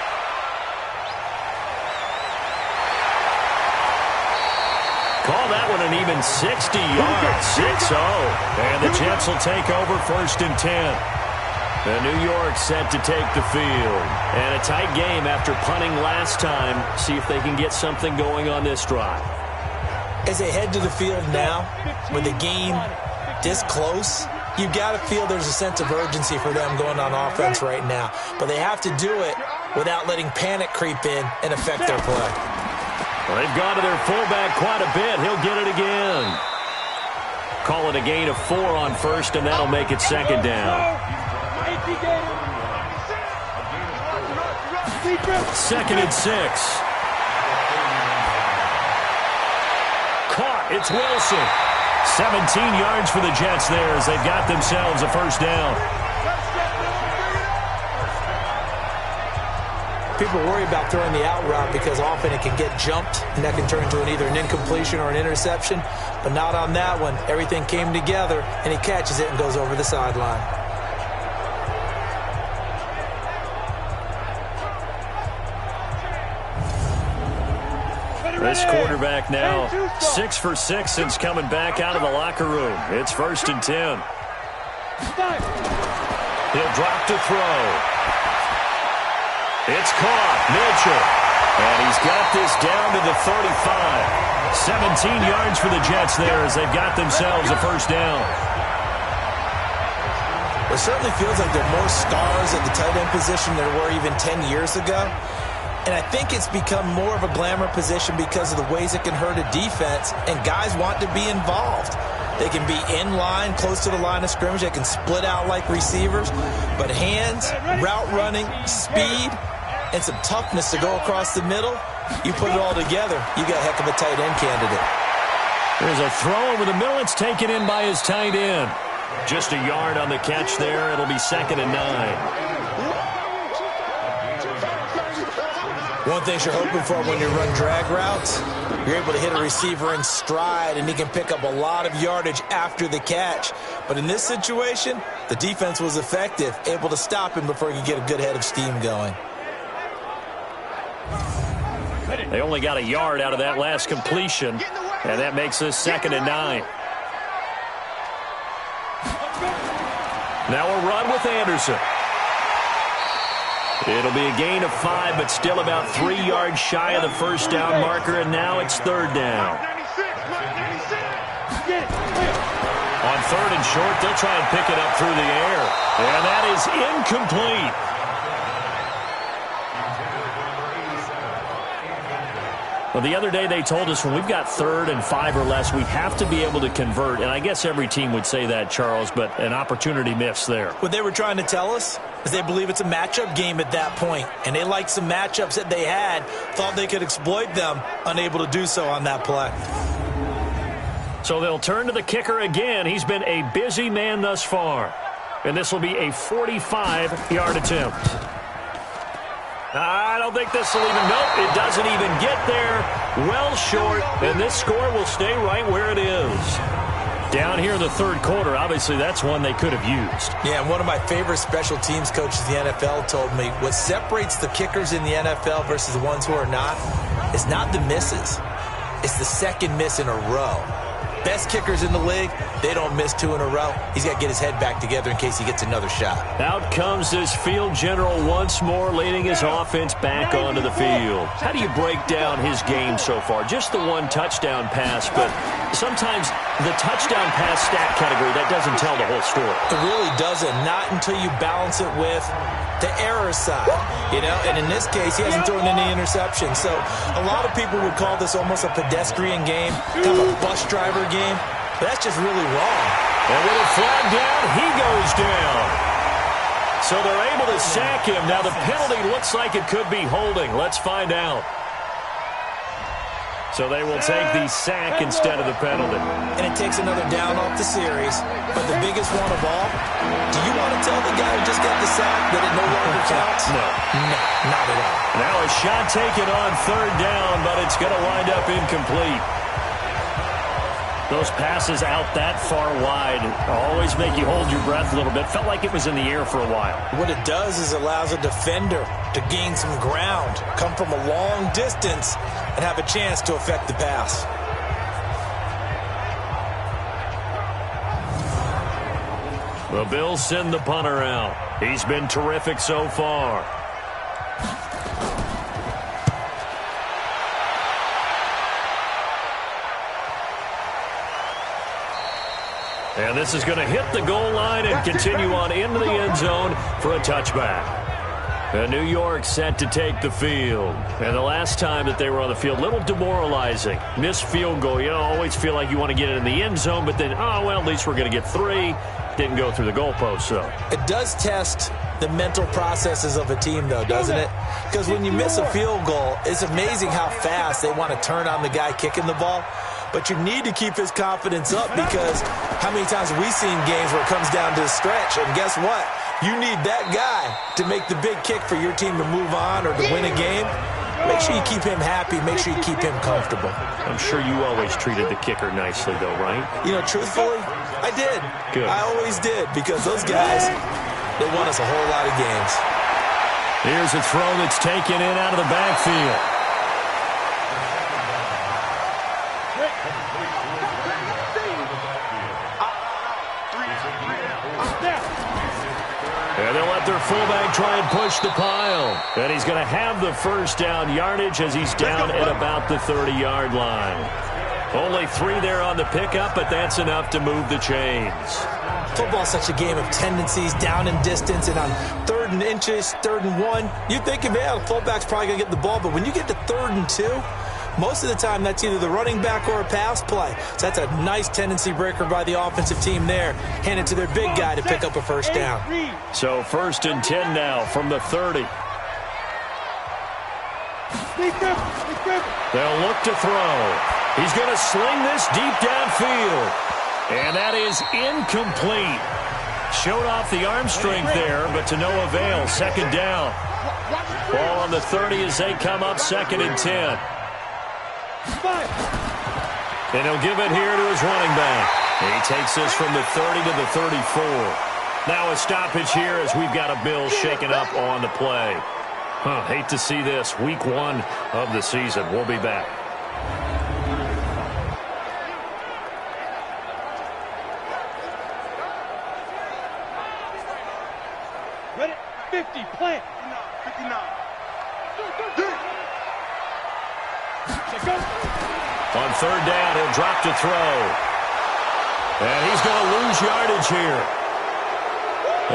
Call that one an even 60 yards, 6-0. And the Jets will take over 1st and 10. The New York set to take the field. And a tight game after punting last time. See if they can get something going on this drive. As they head to the field now, with the game this close, you've got to feel there's a sense of urgency for them going on offense right now. But they have to do it without letting panic creep in and affect their play. Well, they've gone to their fullback quite a bit. He'll get it again. Call it a gain of 4 on 1st, and that'll make it 2nd down. 2nd and 6. Caught. It's Wilson. 17 yards for the Jets there as they've got themselves a 1st down. People worry about throwing the out route because often it can get jumped, and that can turn into either an incompletion or an interception. But not on that one. Everything came together, and he catches it and goes over the sideline. This quarterback now 6 for 6 since coming back out of the locker room. It's 1st and 10. He'll drop to throw. It's caught. Mitchell. And he's got this down to the 35. 17 yards for the Jets there as they've got themselves a 1st down. It certainly feels like there are more stars at the tight end position than there were even 10 years ago. And I think it's become more of a glamour position because of the ways it can hurt a defense, and guys want to be involved. They can be in line, close to the line of scrimmage. They can split out like receivers. But hands, route running, speed, and some toughness to go across the middle, you put it all together, you got a heck of a tight end candidate. There's a throw over the middle. It's taken in by his tight end. Just a yard on the catch there. It'll be 2nd and 9. One thing you're hoping for when you run drag routes, you're able to hit a receiver in stride, and he can pick up a lot of yardage after the catch. But in this situation, the defense was effective, able to stop him before he could get a good head of steam going. They only got a yard out of that last completion, and that makes this 2nd and 9. Now a run with Anderson. It'll be a gain of 5, but still about 3 yards shy of the 1st down marker, and now it's 3rd down. On 3rd and short, they'll try and pick it up through the air, and that is incomplete. Well, the other day they told us when we've got 3rd and 5 or less, we have to be able to convert. And I guess every team would say that, Charles, but an opportunity miss there. What they were trying to tell us is they believe it's a matchup game at that point. And they liked some matchups that they had, thought they could exploit them, unable to do so on that play. So they'll turn to the kicker again. He's been a busy man thus far. And this will be a 45-yard attempt. I don't think this will even, nope, it doesn't even get there. Well short, and this score will stay right where it is. Down here in the 3rd quarter, obviously that's one they could have used. Yeah, and one of my favorite special teams coaches in the NFL told me what separates the kickers in the NFL versus the ones who are not is not the misses. It's the 2nd miss in a row. Best kickers in the league, they don't miss 2 in a row. He's got to get his head back together in case he gets another shot. Out comes this field general once more, leading his offense back onto the field. How do you break down his game so far? Just the 1 touchdown pass, but sometimes the touchdown pass stat category, that doesn't tell the whole story. It really doesn't. Not until you balance it with the error side, and in this case, he hasn't thrown any interceptions. So a lot of people would call this almost a pedestrian game, kind of a bus driver game. But that's just really wrong. And with a flag down, he goes down. So they're able to sack him. Now the penalty looks like it could be holding. Let's find out. So they will take the sack instead of the penalty. And it takes another down off the series. But the biggest one of all, do you want to tell the guy who just got the sack that it no longer counts? No. No, not at all. Now a shot taken on third down, but it's going to wind up incomplete. Those passes out that far wide always make you hold your breath a little bit. Felt like it was in the air for a while. What it does is allows a defender to gain some ground, come from a long distance, and have a chance to affect the pass. The Bills send the punter out. He's been terrific so far. And this is going to hit the goal line and continue on into the end zone for a touchback. And New York set to take the field. And the last time that they were on the field, a little demoralizing. Missed field goal. You always feel like you want to get it in the end zone, but then, at least we're going to get 3. Didn't go through the goalpost, though. It does test the mental processes of a team, though, doesn't it? Because when you miss a field goal, it's amazing how fast they want to turn on the guy kicking the ball. But you need to keep his confidence up, because how many times have we seen games where it comes down to a stretch? And guess what? You need that guy to make the big kick for your team to move on or to win a game. Make sure you keep him happy. Make sure you keep him comfortable. I'm sure you always treated the kicker nicely, though, right? Truthfully, I did. Good. I always did, because those guys, they won us a whole lot of games. Here's a throw that's taken in out of the backfield. And they'll let their fullback try and push the pile. And he's going to have the first down yardage as he's down at about the 30-yard line. Only 3 there on the pickup, but that's enough to move the chains. Football's such a game of tendencies, down in distance, and on 3rd and inches, 3rd and 1, you're thinking, man, the fullback's probably going to get the ball. But when you get to 3rd and 2, most of the time that's either the running back or a pass play. So that's a nice tendency breaker by the offensive team there. Hand it to their big guy to pick up a first down. So 1st and 10 now from the 30. They'll look to throw. He's going to sling this deep downfield. And that is incomplete. Showed off the arm strength there, but to no avail. 2nd down. Ball on the 30 as they come up 2nd and 10. And he'll give it here to his running back. And he takes this from the 30 to the 34. Now a stoppage here as we've got a Bill shaken up on the play. Hate to see this. Week 1 of the season. We'll be back. Ready? 50, plant. 59. On 3rd down, he'll drop to throw. And he's going to lose yardage here,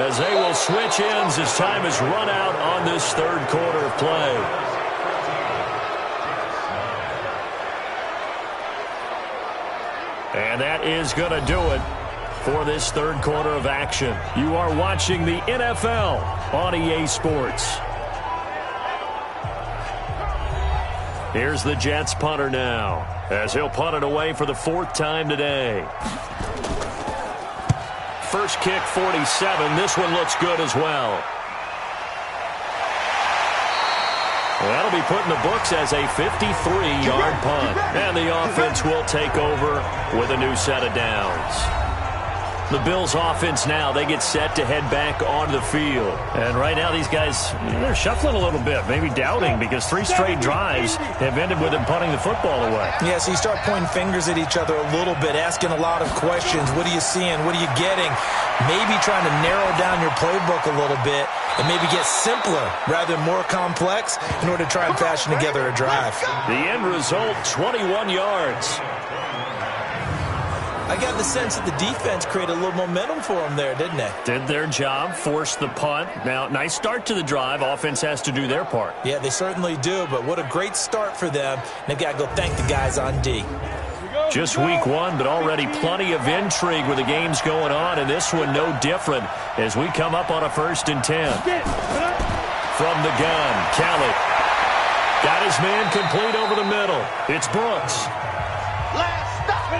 as they will switch ends as time is run out on this 3rd quarter of play. And that is going to do it for this 3rd quarter of action. You are watching the NFL on EA Sports. Here's the Jets punter now, as he'll punt it away for the 4th time today. First kick, 47. This one looks good as well. That'll be put in the books as a 53-yard punt. And the offense will take over with a new set of downs. The Bills offense now, they get set to head back onto the field. And right now these guys, they're shuffling a little bit, maybe doubting, because 3 straight drives have ended with them punting the football away. Yeah, so you start pointing fingers at each other a little bit, asking a lot of questions. What are you seeing? What are you getting? Maybe trying to narrow down your playbook a little bit and maybe get simpler rather than more complex in order to try and fashion together a drive. The end result, 21 yards. I got the sense that the defense created a little momentum for them there, didn't they? Did their job, forced the punt. Now, nice start to the drive. Offense has to do their part. Yeah, they certainly do, but what a great start for them. They've got to go thank the guys on D. Just week one, but already plenty of intrigue with the games going on, and this one no different as we come up on a 1st and 10. From the gun, Kelly. Got his man complete over the middle. It's Brooks.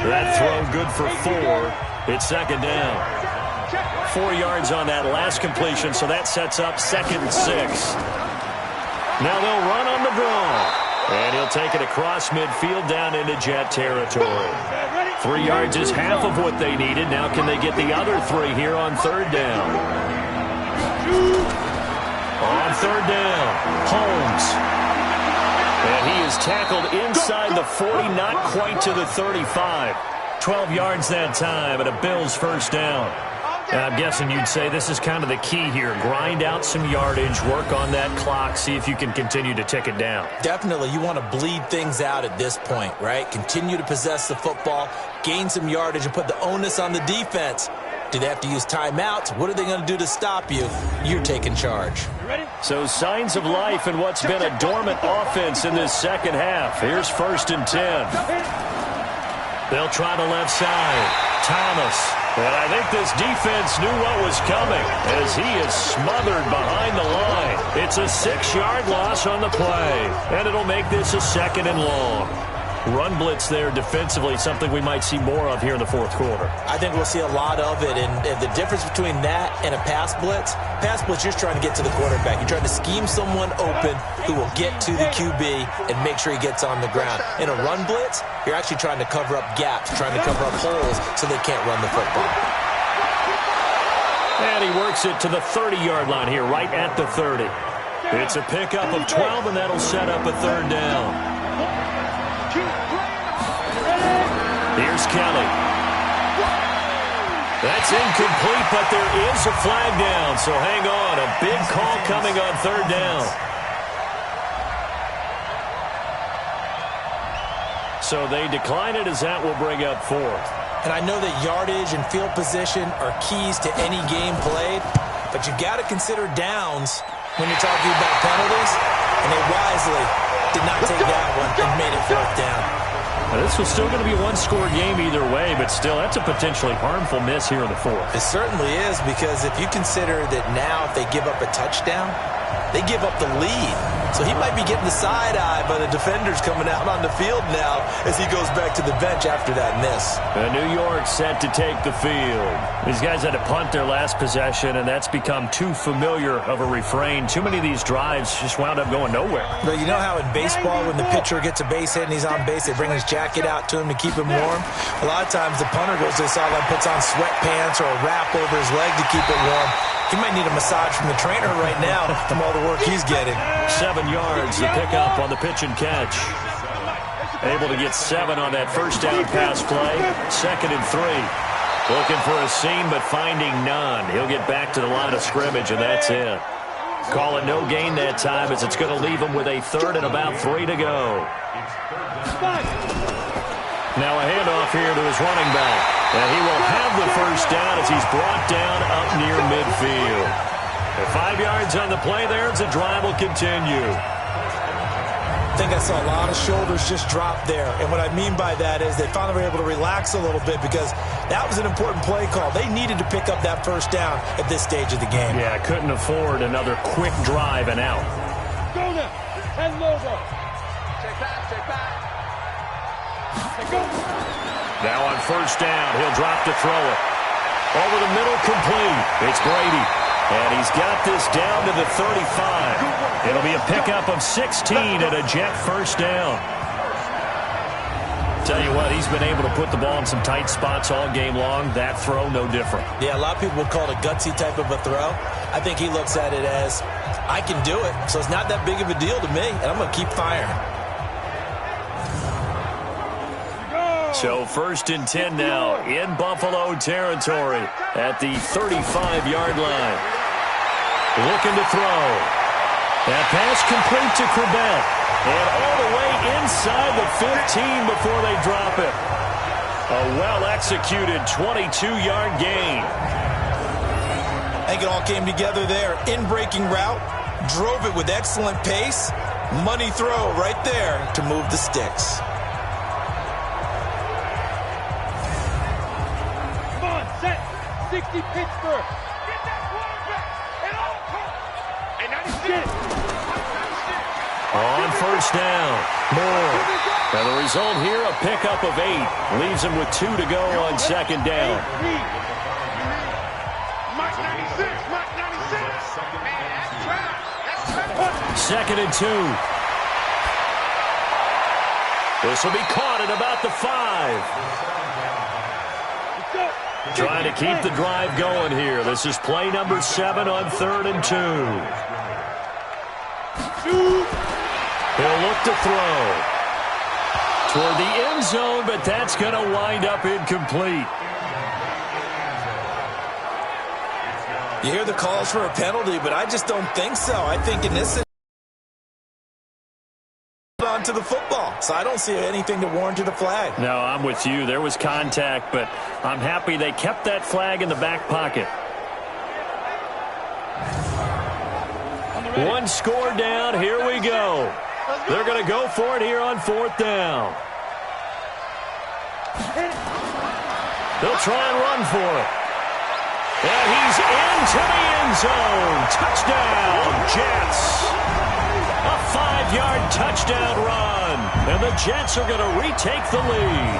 That throw good for 4. It's 2nd down. 4 yards on that last completion, so that sets up 2nd and 6. Now they'll run on the draw. And he'll take it across midfield down into Jet territory. 3 yards is half of what they needed. Now can they get the other 3 here on 3rd down? On 3rd down, Holmes. And he is tackled inside the 40, not quite to the 35. 12 yards that time, and a Bills 1st down. Now, I'm guessing you'd say this is kind of the key here. Grind out some yardage, work on that clock, see if you can continue to tick it down. Definitely, you want to bleed things out at this point, right? Continue to possess the football, gain some yardage, and put the onus on the defense. Do they have to use timeouts? What are they going to do to stop you? You're taking charge. So signs of life in what's been a dormant offense in this 2nd half. Here's 1st and 10. They'll try the left side. Thomas. And I think this defense knew what was coming as he is smothered behind the line. It's a 6-yard loss on the play, and it'll make this a 2nd and long. Run blitz there defensively, something we might see more of here in the 4th quarter. I think we'll see a lot of it, and the difference between that and a pass blitz, you're just trying to get to the quarterback. You're trying to scheme someone open who will get to the QB and make sure he gets on the ground. In a run blitz, you're actually trying to cover up gaps, trying to cover up holes so they can't run the football. And he works it to the 30-yard line here, right at the 30. It's a pickup of 12, and that'll set up a 3rd down. Here's Kelly. That's incomplete, but there is a flag down, so hang on. A big call coming on 3rd down. So they decline it as that will bring up 4th. And I know that yardage and field position are keys to any game played, but you got to consider downs when you're talking about penalties, and they wisely did not take that one and made it 4th down. Now, this was still going to be a one-score game either way, but still, that's a potentially harmful miss here in the 4th. It certainly is, because if you consider that now if they give up a touchdown, they give up the lead. So he might be getting the side eye by the defenders coming out on the field now as he goes back to the bench after that miss. New York set to take the field. These guys had to punt their last possession, and that's become too familiar of a refrain. Too many of these drives just wound up going nowhere. But you know how in baseball when the pitcher gets a base hit and he's on base, they bring his jacket out to him to keep him warm? A lot of times the punter goes to the sideline, puts on sweatpants or a wrap over his leg to keep it warm. He might need a massage from the trainer right now from all the work he's getting. 7 yards to pick up on the pitch and catch. Able to get 7 on that 1st down pass play. 2nd and 3. Looking for a seam, but finding none. He'll get back to the line of scrimmage, and that's it. Call it no gain that time, as it's going to leave him with a 3rd and about 3 to go. Now a handoff here to his running back. And he will have the 1st down as he's brought down up near midfield. And 5 yards on the play there as the drive will continue. I think I saw a lot of shoulders just drop there. And what I mean by that is they finally were able to relax a little bit because that was an important play call. They needed to pick up that 1st down at this stage of the game. Yeah, couldn't afford another quick drive and out. Go now. And logo. Check back. Now on 1st down, he'll drop to throw it. Over the middle, complete. It's Brady. And he's got this down to the 35. It'll be a pickup of 16 and a Jet 1st down. Tell you what, he's been able to put the ball in some tight spots all game long. That throw, no different. Yeah, a lot of people would call it a gutsy type of a throw. I think he looks at it as, I can do it, so it's not that big of a deal to me, and I'm going to keep firing. So 1st and 10 now in Buffalo territory at the 35-yard line. Looking to throw. That pass complete to Corbett. And all the way inside the 15 before they drop it. A well-executed 22-yard gain. I think it all came together there. In-breaking route, drove it with excellent pace. Money throw right there to move the sticks. Come on, set. 60 Pittsburgh. Get that quarterback. And all come. And 96. On first down, Moore. And the result here, a pickup of 8. Leaves him with 2 to go on second down. Mike 96. Mike 96. Man, that's 2nd and 2. This will be caught at about the 5. Trying to keep the drive going here. This is play number 7 on 3rd and 2. He'll look to throw toward the end zone, but that's going to wind up incomplete. You hear the calls for a penalty, but I just don't think so. I think in this onto the football, so I don't see anything to warrant a flag. No, I'm with you. There was contact, but I'm happy they kept that flag in the back pocket. One score down. Here we go. They're going to go for it here on 4th down. They'll try and run for it. And he's into the end zone. Touchdown, Jets. A 5-yard touchdown run. And the Jets are going to retake the lead.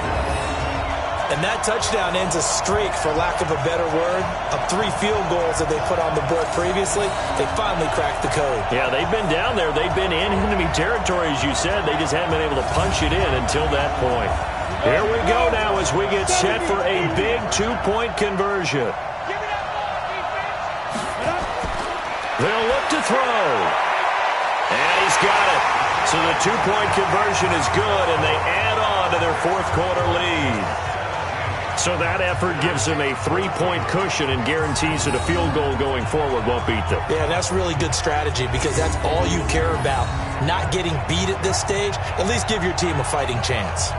And that touchdown ends a streak, for lack of a better word, of 3 field goals that they put on the board previously. They finally cracked the code. Yeah, they've been down there. They've been in enemy territory, as you said. They just haven't been able to punch it in until that point. Here we go now as we get set for a big 2-point conversion. They'll look to throw. And he's got it. So the 2-point conversion is good, and they add on to their 4th quarter lead. So that effort gives them a 3-point cushion and guarantees that a field goal going forward won't beat them. Yeah, that's really good strategy, because that's all you care about. Not getting beat at this stage. At least give your team a fighting chance.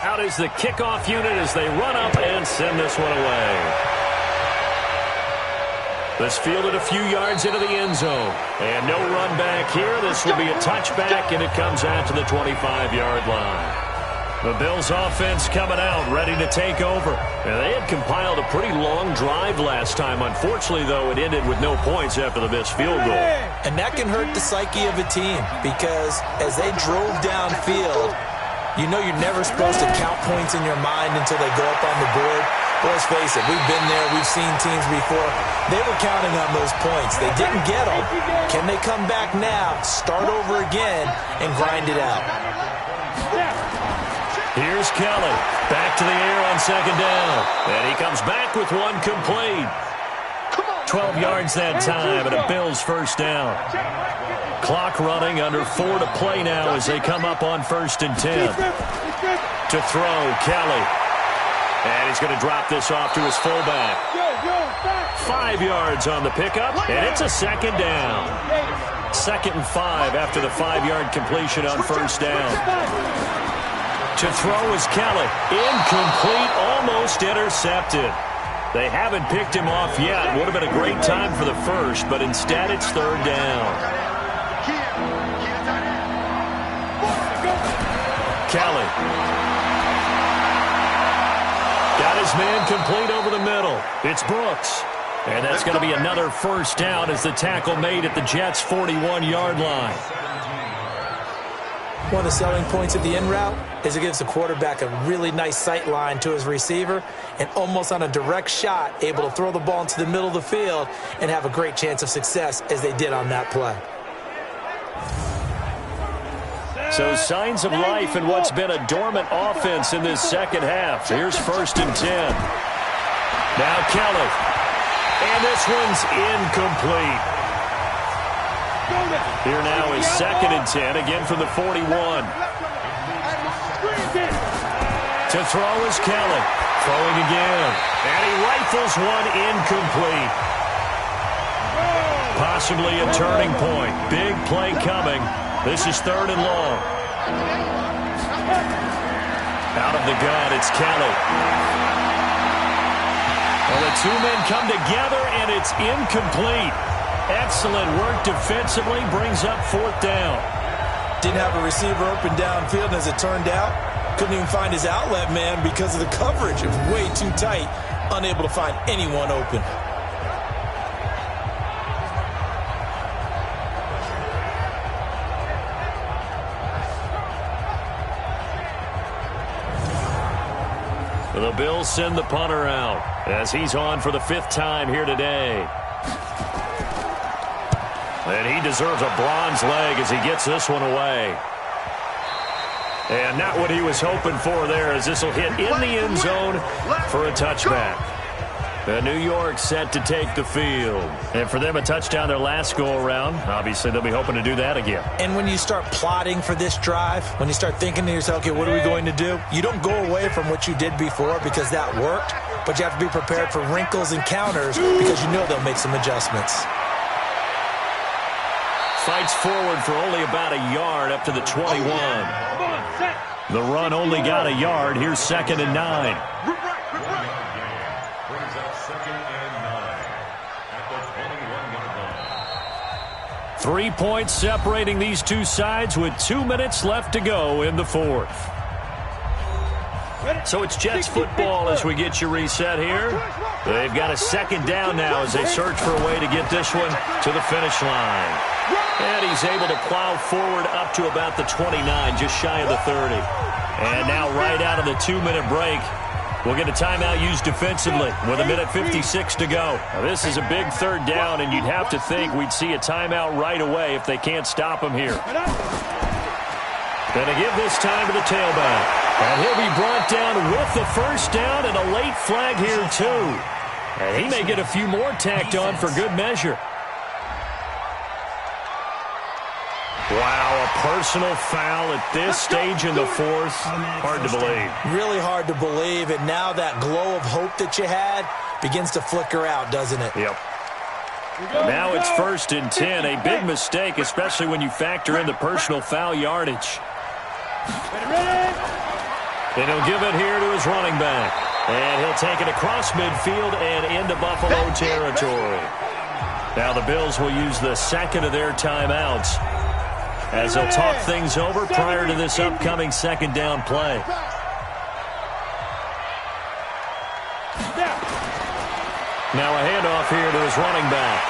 Out is the kickoff unit as they run up and send this one away. This fielded a few yards into the end zone. And no run back here. This will be a touchback, and it comes out to the 25-yard line. The Bills offense coming out, ready to take over. And they had compiled a pretty long drive last time. Unfortunately, though, it ended with no points after the missed field goal. And that can hurt the psyche of a team, because as they drove downfield, you know you're never supposed to count points in your mind until they go up on the board. But let's face it, we've been there, we've seen teams before. They were counting on those points. They didn't get them. Can they come back now, start over again, and grind it out? Here's Kelly. Back to the air on 2nd down. And he comes back with one complete. 12 yards that time, and a Bills 1st down. Clock running, under 4 to play now as they come up on 1st and 10. To throw, Kelly. And he's going to drop this off to his fullback. 5 yards on the pickup, and it's a 2nd down. 2nd and 5 after the 5-yard completion on 1st down. To throw is Kelly. Incomplete, almost intercepted. They haven't picked him off yet. Would have been a great time for the first, but instead it's 3rd down. Kelly. Got his man complete over the middle. It's Brooks. And that's going to be another 1st down as the tackle made at the Jets' 41-yard line. One of the selling points of the in route is it gives the quarterback a really nice sight line to his receiver, and almost on a direct shot, able to throw the ball into the middle of the field and have a great chance of success as they did on that play. So signs of life in what's been a dormant offense in this 2nd half. Here's 1st and 10. Now Kelly. And this one's incomplete. Here now is 2nd and 10, again from the 41. To throw is Kelly. Throwing again. And he rifles one incomplete. Possibly a turning point. Big play coming. This is 3rd and long. Out of the gun, it's Kelly. Well, the two men come together, and it's incomplete. Excellent work defensively. Brings up 4th down. Didn't have a receiver open downfield, and as it turned out, couldn't even find his outlet man because of the coverage. It was way too tight. Unable to find anyone open. The Bills send the punter out as he's on for the 5th time here today. And he deserves a bronze leg as he gets this one away. And not what he was hoping for there, as this will hit in the end zone for a touchback. New York set to take the field. And for them, a touchdown their last go-around. Obviously, they'll be hoping to do that again. And when you start plotting for this drive, when you start thinking to yourself, okay, what are we going to do? You don't go away from what you did before because that worked, but you have to be prepared for wrinkles and counters because you know they'll make some adjustments. Fights forward for only about a yard up to the 21. The run only got a yard. Here's 2nd and 9. 3 points separating these two sides with 2 minutes left to go in the 4th. So it's Jets football as we get you reset here. They've got a 2nd down now as they search for a way to get this one to the finish line. And he's able to plow forward up to about the 29, just shy of the 30. And now right out of the 2-minute break, we'll get a timeout used defensively with 1:56 to go. Now, this is a big 3rd down, and you'd have to think we'd see a timeout right away if they can't stop him here. Going to give this time to the tailback. And he'll be brought down with the 1st down and a late flag here, too. And he may get a few more tacked on for good measure. Wow, a personal foul at this stage in the 4th. Hard to believe. Really hard to believe, and now that glow of hope that you had begins to flicker out, doesn't it? Yep. Now it's 1st and 10, a big mistake, especially when you factor in the personal foul yardage. And he'll give it here to his running back. And he'll take it across midfield and into Buffalo territory. Now the Bills will use the 2nd of their timeouts as they'll talk things over prior to this upcoming 2nd down play. Now a handoff here to his running back.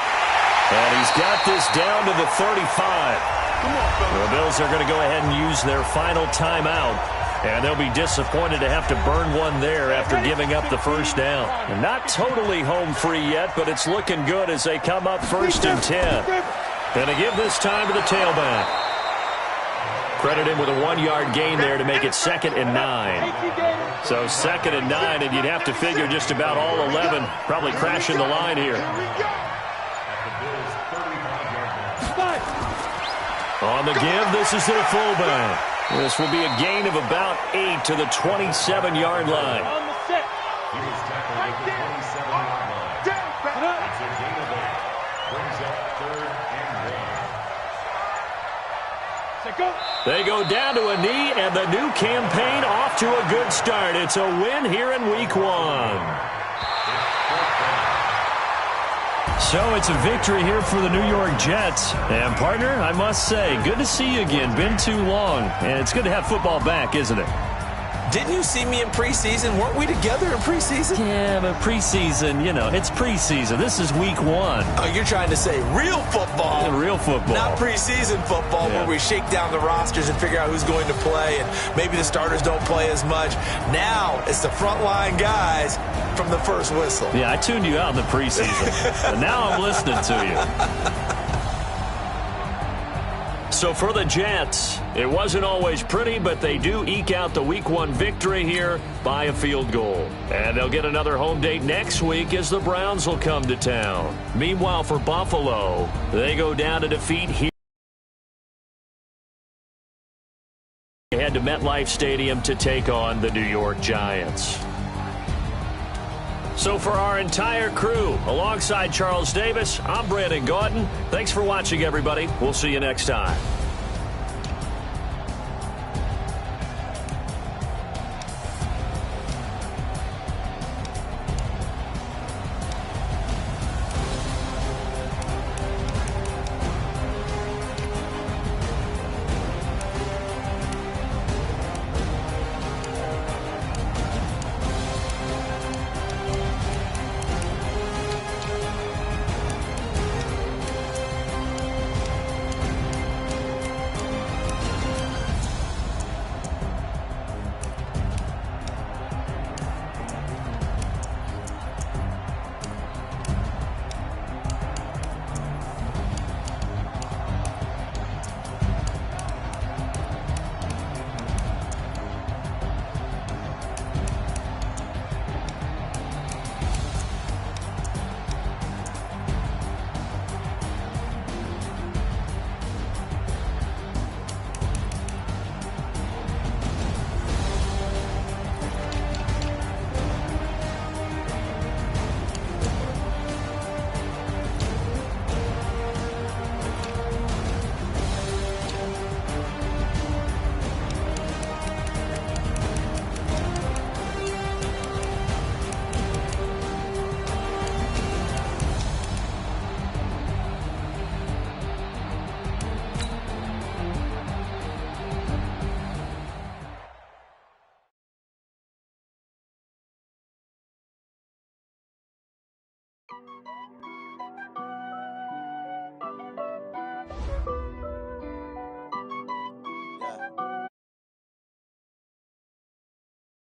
And he's got this down to the 35. The Bills are going to go ahead and use their final timeout. And they'll be disappointed to have to burn one there after giving up the 1st down. And not totally home free yet, but it's looking good as they come up 1st and 10. Going to give this time to the tailback. Credit him with a 1-yard gain there to make it 2nd and 9. So 2nd and 9, and you'd have to figure just about all 11 probably crashing the line here. On the give, this is their fullback. This will be a gain of about 8 to the 27-yard line. They go down to a knee, and the new campaign off to a good start. It's a win here in Week 1. So it's a victory here for the New York Jets. And, partner, I must say, good to see you again. Been too long. And it's good to have football back, isn't it? Didn't you see me in preseason? Weren't we together in preseason? Yeah, but preseason, you know, it's preseason. This is Week 1. Oh, you're trying to say real football. Real football. Not preseason football where we shake down the rosters and figure out who's going to play, and maybe the starters don't play as much. Now it's the frontline guys from the first whistle. Yeah, I tuned you out in the preseason. And now I'm listening to you. So for the Jets, it wasn't always pretty, but they do eke out the Week 1 victory here by a field goal. And they'll get another home date next week as the Browns will come to town. Meanwhile, for Buffalo, they go down to defeat here. to MetLife Stadium to take on the New York Giants. So for our entire crew, alongside Charles Davis, I'm Brandon Gaudin. Thanks for watching, everybody. We'll see you next time.